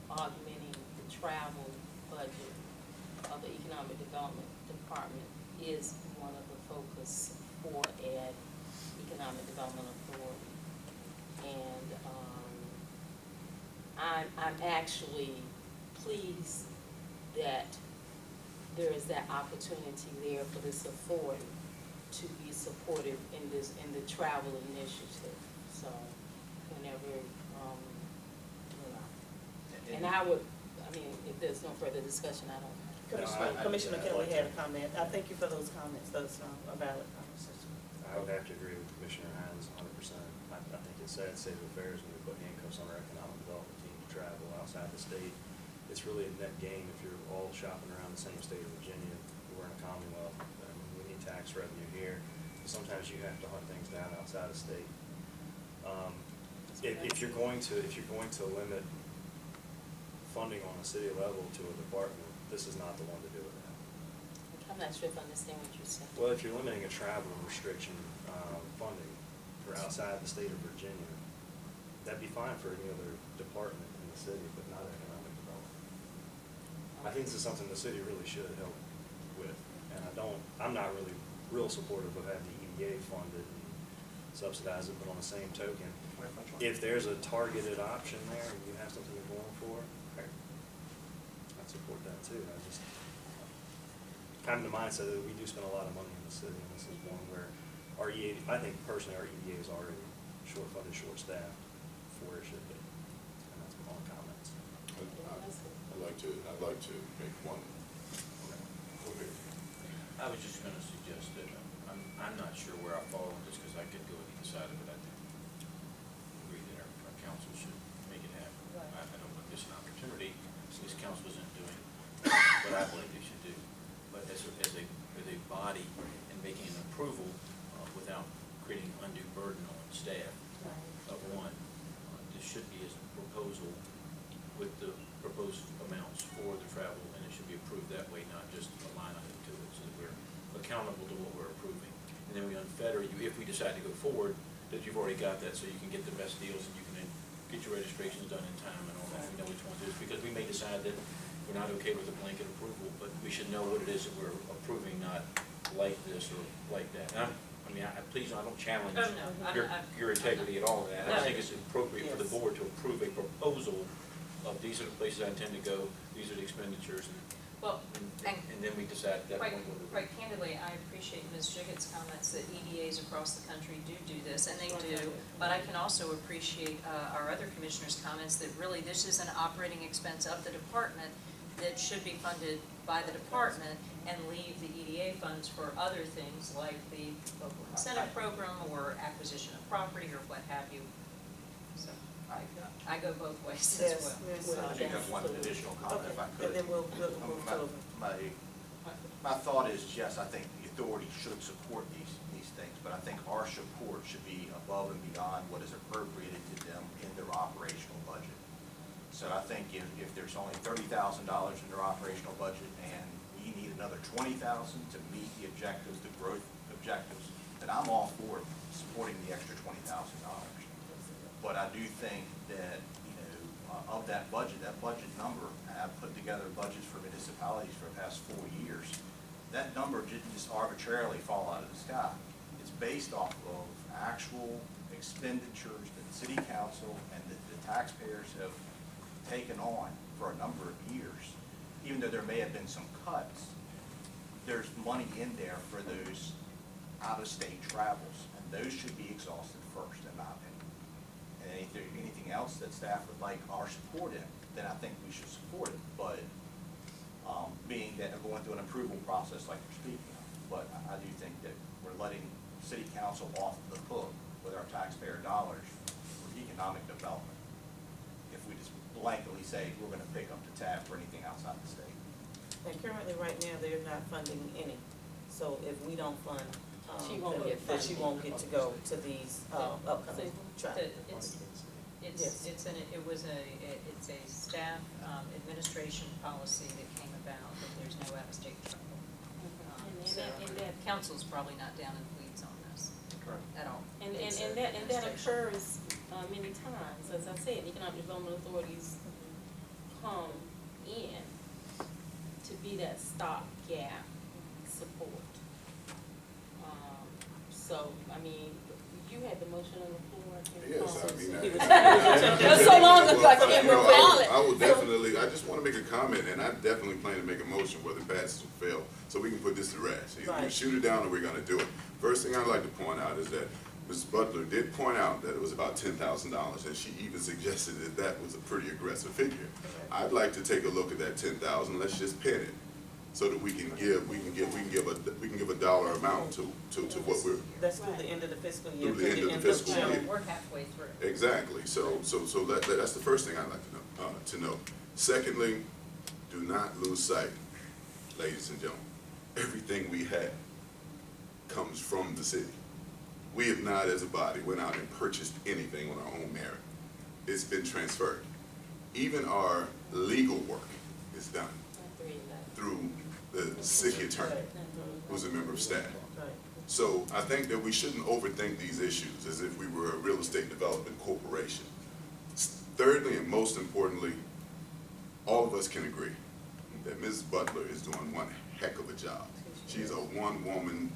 augmenting the travel budget of the Economic Development Department is one of the focus for Economic Development Authority. And I'm actually pleased that there is that opportunity there for this authority to be supportive in the travel initiative. So whenever, and if there's no further discussion, I don't. Commissioner Kelly had a comment. I thank you for those comments. Those are valid conversations. I would have to agree with Commissioner Hines 100%. I think it's sad state of affairs when we put handcuffs on our economic development team to travel outside the state. It's really a net gain if you're all shopping around the same state of Virginia. We're in a Commonwealth. We need tax revenue here. Sometimes you have to hunt things down outside of state. If you're going to limit funding on a city level to a department, this is not the one to do it at. I'm not sure if I understand what you're saying. Well, if you're limiting a travel restriction funding for outside the state of Virginia, that'd be fine for any other department in the city, but not economic development. I think this is something the city really should help with, and I'm not really real supportive of having the EDA funded and subsidize it, but on the same token, if there's a targeted option there and you have something you're going for, I'd support that too. I just kind of the mindset that we do spend a lot of money in the city, and this is one where our EDA, I think personally our EDA is already short-funded, short-staffed for where it should be. And that's my own comments. I'd like to make one. Okay. I was just gonna suggest that, I'm not sure where I fall on this, because I could go on either side of it. I think agree that our council should make it happen. I don't want this an opportunity, this council isn't doing what I believe they should do. But as a body, and making an approval without creating undue burden on staff, of one, this should be a proposal with the proposed amounts for the travel, and it should be approved that way, not just a line item to it, so that we're accountable to what we're approving. And then we unfetter you, if we decide to go forward, that you've already got that, so you can get the best deals and you can then get your registrations done in time and all that. We know which ones it is, because we may decide that we're not okay with a blanket approval, but we should know what it is that we're approving, not like this or like that. And please, I don't challenge your integrity at all of that. I think it's appropriate for the board to approve a proposal of these are the places I intend to go, these are the expenditures, and then we decide at that point. Quite candidly, I appreciate Ms. Jiggett's comments that EDAs across the country do this, and they do, but I can also appreciate our other commissioners' comments that really this is an operating expense of the department that should be funded by the department, and leave the EDA funds for other things like the local incentive program or acquisition of property or what have you. So I go both ways as well. I do have one additional comment if I could. And then we'll move to. My thought is, yes, I think the authority should support these things, but I think our support should be above and beyond what is appropriated to them in their operational budget. So I think if there's only $30,000 in their operational budget and we need another $20,000 to meet the objectives, the growth objectives, then I'm all for supporting the extra $20,000. But I do think that, of that budget number, and I've put together budgets for municipalities for the past 4 years, that number didn't just arbitrarily fall out of the sky. It's based off of actual expenditures that the city council and the taxpayers have taken on for a number of years. Even though there may have been some cuts, there's money in there for those out-of-state travels, and those should be exhausted first, in my opinion. And anything else that staff would like our support in, then I think we should support it. But being that we're going through an approval process like we're speaking of, but I do think that we're letting city council off the hook with our taxpayer dollars for economic development. If we just blanketly say we're gonna pick up the tab for anything outside the state. And currently, right now, they're not funding any. So if we don't fund, She won't get then she funding. won't get to go to these, upcoming traffic. It's a staff administration policy that came about, that there's no out-of-state travel. So council's probably not down in the weeds on this at all. And It's a that administration. occurs many times. As I said, economic development authorities come in to be that stopgap support. So, I mean, you had the motion on the floor. I can't Yes, recall. I mean, It was so long ago, I can't You know, recall it. I will definitely, I just want to make a comment, and I definitely plan to make a motion whether it passes or fails, so we can put this to rest. Either we Right. shoot it down or we're gonna do it. First thing I'd like to point out is that Ms. Butler did point out that it was about $10,000, and she even suggested that that was a pretty aggressive figure. I'd like to take a look at that 10,000, let's just pin it, so that we can give a dollar amount to what we're. That's through the end of the fiscal year. Through the end of the fiscal June. year. We're halfway through. Exactly, so that's the first thing I'd like to know. Secondly, do not lose sight, ladies and gentlemen, everything we have comes from the city. We have not, as a body, went out and purchased anything on our own merit. It's been transferred. Even our legal work is done through the city attorney, who's a member of staff. Right. So I think that we shouldn't overthink these issues as if we were a real estate development corporation. Thirdly, and most importantly, all of us can agree that Ms. Butler is doing one heck of a job. She's a one-woman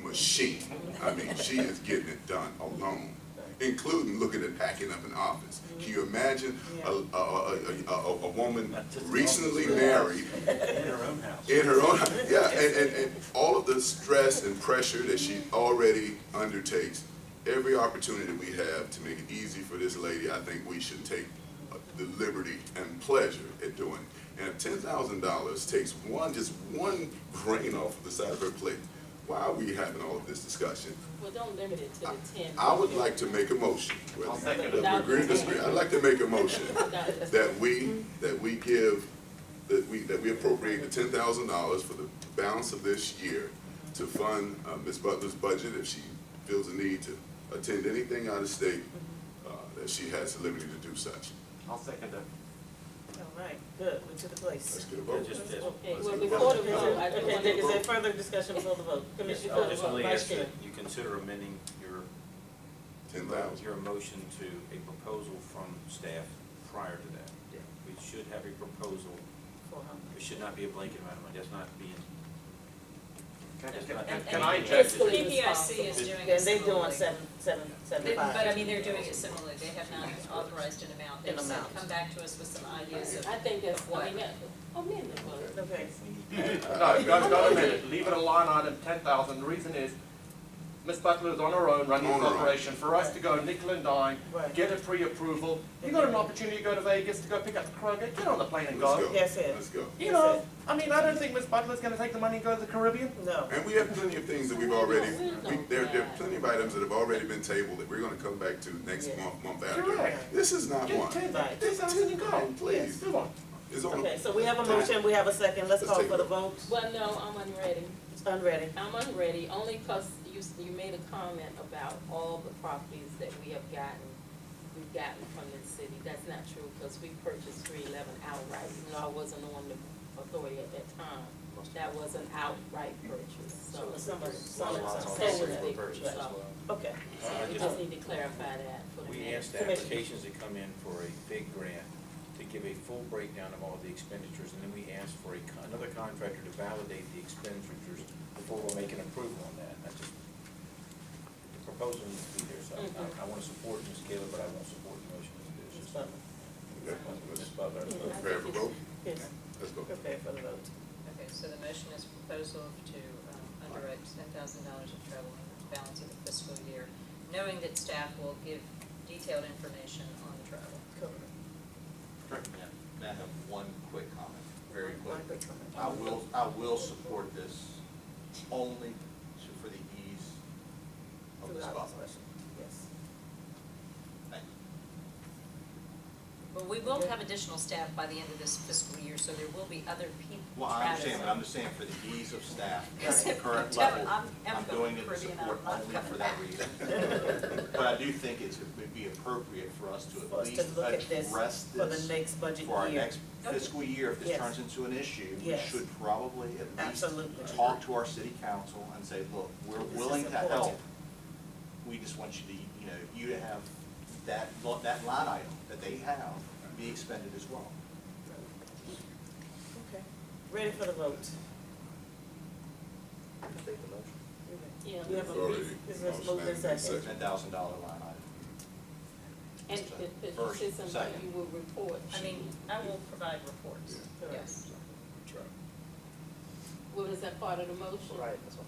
machine. I mean, she is getting it done alone, including looking at packing up an office. Can you imagine a woman recently married In her own house. in her own house? Yeah, and all of the stress and pressure that she already undertakes, every opportunity we have to make it easy for this lady, I think we should take the liberty and pleasure at doing. And if $10,000 takes just one grain off of the side of her plate, why are we having all of this discussion? Well, don't limit it to the 10. I would like to make a motion, I'll second it. whether we agree or disagree. I'd like to make a motion that we appropriate the $10,000 for the balance of this year to fund Ms. Butler's budget if she feels a need to attend anything out of state, that she has the liberty to do such. I'll second it. All right, good, we took the place. Let's get a vote. Okay, well, before the vote, I just want Okay, is to. there further discussion before the vote? Commissioner I Coyle, just only Vice ask Chair. that you consider amending your 10,000. your motion to a proposal from staff prior to that. We should have a proposal. It should not be a blanket amount of money. That's not being. Can I And just, PPIC is doing it And they doing similarly. $775. But I mean, they're doing it similarly, they have not authorized an amount, they've An said, amount. come back to us with some ideas of. I think that's, what. I mean, amend the vote. Okay. no, go a minute, leave it a line item 10,000, the reason is, Ms. Butler is on her own running On the her own. operation, for us to go nickel and dime, Right. get a pre-approval, you got an opportunity to go to Vegas to go pick up the Kroger, get on the plane and Let's go. go. Yes, sir. Let's go. You know, I mean, I don't think Ms. Butler's gonna take the money and go to the Caribbean. No. And we have plenty of things that we've already, there are plenty of items that have already been tabled that we're gonna come back to next Yeah. month after. Correct. This is not Get one. 10,000 and go. Please. Move on. It's on. Okay, so we have a motion, we have a second, let's Let's call take for the a vote. Well, no, I'm unready. Unready. I'm unready, only because you made a comment about all the properties that we've gotten from this city. That's not true, because we purchased 311 outright, even though I wasn't on the authority at that time. That was an outright purchase, so. Some So was was big, purchase, right. so Okay. we just need to clarify that for the We next. asked the applications to come in for a big grant to give a full breakdown of all the expenditures, and then we asked for another contractor to validate the expenditures before we'll make an approval on that. That's just, the proposal needs to be there, so I want to support Ms. Kayla, but I won't support the motion as it is. Just Ms. Butler. Prepare for vote? Yes. Let's go. Prepare for the vote. Okay, so the motion is proposal to underwrite $10,000 of travel in the balance of the fiscal year, knowing that staff will give detailed information on the travel. Correct. May I have one quick comment? Very quick. One quick comment. I will support this only for the ease of this buffer. Yes. Thank you. But we will have additional staff by the end of this fiscal year, so there will be other people. Well, I understand, but I'm just saying for the ease of staff, at the Right. current Jeff, level, I'm I'm doing it to Caribbean, support I'm not only coming for that back. reason. But I do think it would be appropriate for us to For at us to least look at this address for the this next budget for our year. next fiscal year. If this Yes. turns into an issue, we Yes. should probably at least Absolutely. talk to our city council and say, look, we're This is willing to important. help. We just want you to, you to have that line item that they have be expended as well. Okay. Ready for the vote? Yeah. We have a, Already this is moved in motion second. and second. $10,000 line item. And So, if you first, said something, second. you will report. I mean, I will provide reports. Yes. Well, is that part of the motion? Right, that's all.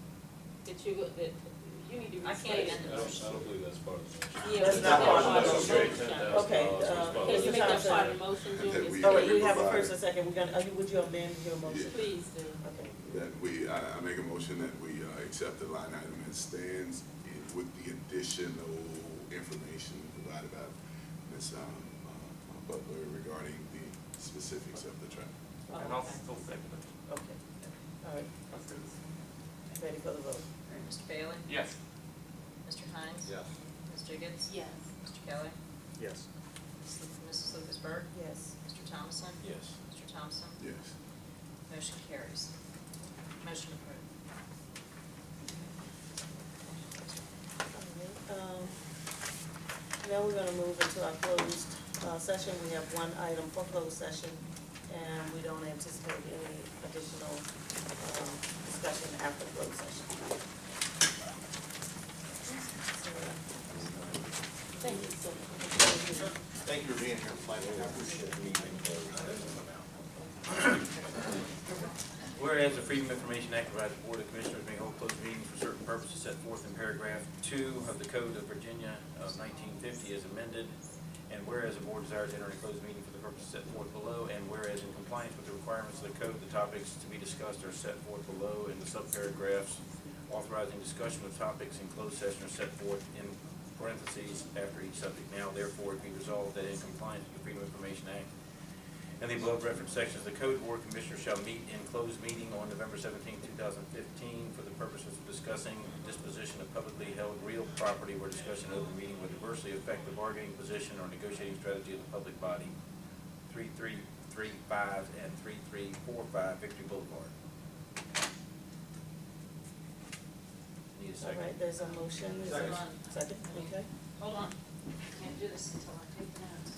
That you need to I restate can't it. amend the motion. believe that's part of the motion. Yeah, That's we not make part that of the part motion. motion. Okay, Can you make that part of the motion, And that Julius? we- All right, we have a provide- first and second, would you amend your motion? Please do. Okay. That I make a motion that we accept the line item as stands with the additional information provided by Ms. Butler regarding the specifics of the traffic. Oh, And I'll okay. still second it. Okay, all right, Let's do this. ready for the vote? All right, Mr. Bailey? Yes. Mr. Hines? Yes. Ms. Jiggets? Yes. Mr. Kelly? Yes. Mrs. Lucasberg? Yes. Mr. Thomason? Yes. Mr. Thompson? Yes. Motion carries. Motion approved. Now we're gonna move into our closed session. We have one item for closed session, and we don't anticipate any additional discussion after closed session. Thank you so much. Thank you for being here, Mike. I appreciate it. Whereas the Freedom of Information Act provides the Board of Commissioners may hold closed meetings for certain purposes set forth in paragraph 2 of the Code of Virginia of 1950 as amended, and whereas the board desires to enter a closed meeting for the purposes set forth below, and whereas in compliance with the requirements of the code, the topics to be discussed are set forth below in the subparagraphs authorizing discussion of topics in closed session are set forth in parentheses after each subject. Now therefore it be resolved that in compliance with the Freedom of Information Act and the above referenced sections, the Code Board Commissioners shall meet in closed meeting on November 17, 2015 for the purposes of discussing disposition of publicly held real property where discussion in open meeting would adversely affect the bargaining position or negotiating strategy of the public body. 3335 and 3345 Victory Boulevard. Need a All second? right, there's a motion. Is there a second? Okay. Hold on. Can't do this until I take the notes.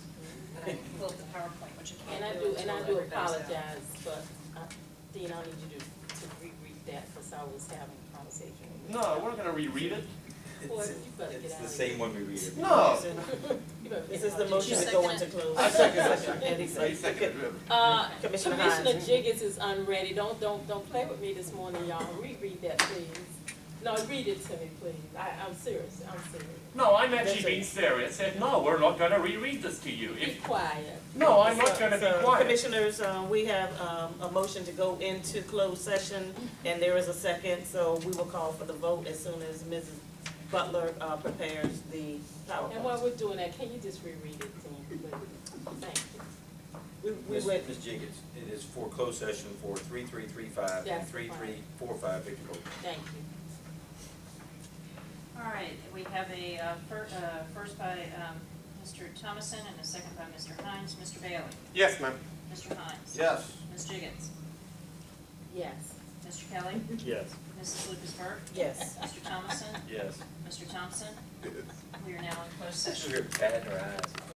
But I can pull up the PowerPoint, which you And can't I do do, and I until do everybody's out. apologize, but Dean, I need you to reread that, because I was having a conversation with you. No, we're gonna reread it. Boy, you better get out of here. same one we read it. No. You better This get is out the of motion here. to go into closed. I second it. And he I second second. it. Commissioner Commissioner Hines. Jiggets is unready. Don't play with me this morning, y'all. Reread that, please. No, read it to me, please. I'm serious. No, I'm actually being serious. Said, no, we're not gonna reread this to you. Be If, quiet. no, I'm not gonna be So, quiet. Commissioners, we have a motion to go into closed session, and there is a second, so we will call for the vote as soon as Mrs. Butler prepares the And while PowerPoint. we're doing that, can you just reread it to me, please? Thank you. We went, Ms. Jiggets, it is for closed session for 3335 and That's fine. 3345 Victory Boulevard. Thank you. All right, we have a first by Mr. Thomason and a second by Mr. Hines. Mr. Bailey? Yes, ma'am. Mr. Hines? Yes. Ms. Jiggets? Yes. Mr. Kelly? Yes. Mrs. Lucasberg? yes. Mr. Thomason? Yes. Mr. Thompson? Yes. We are now in closed session. We're batting our eyes.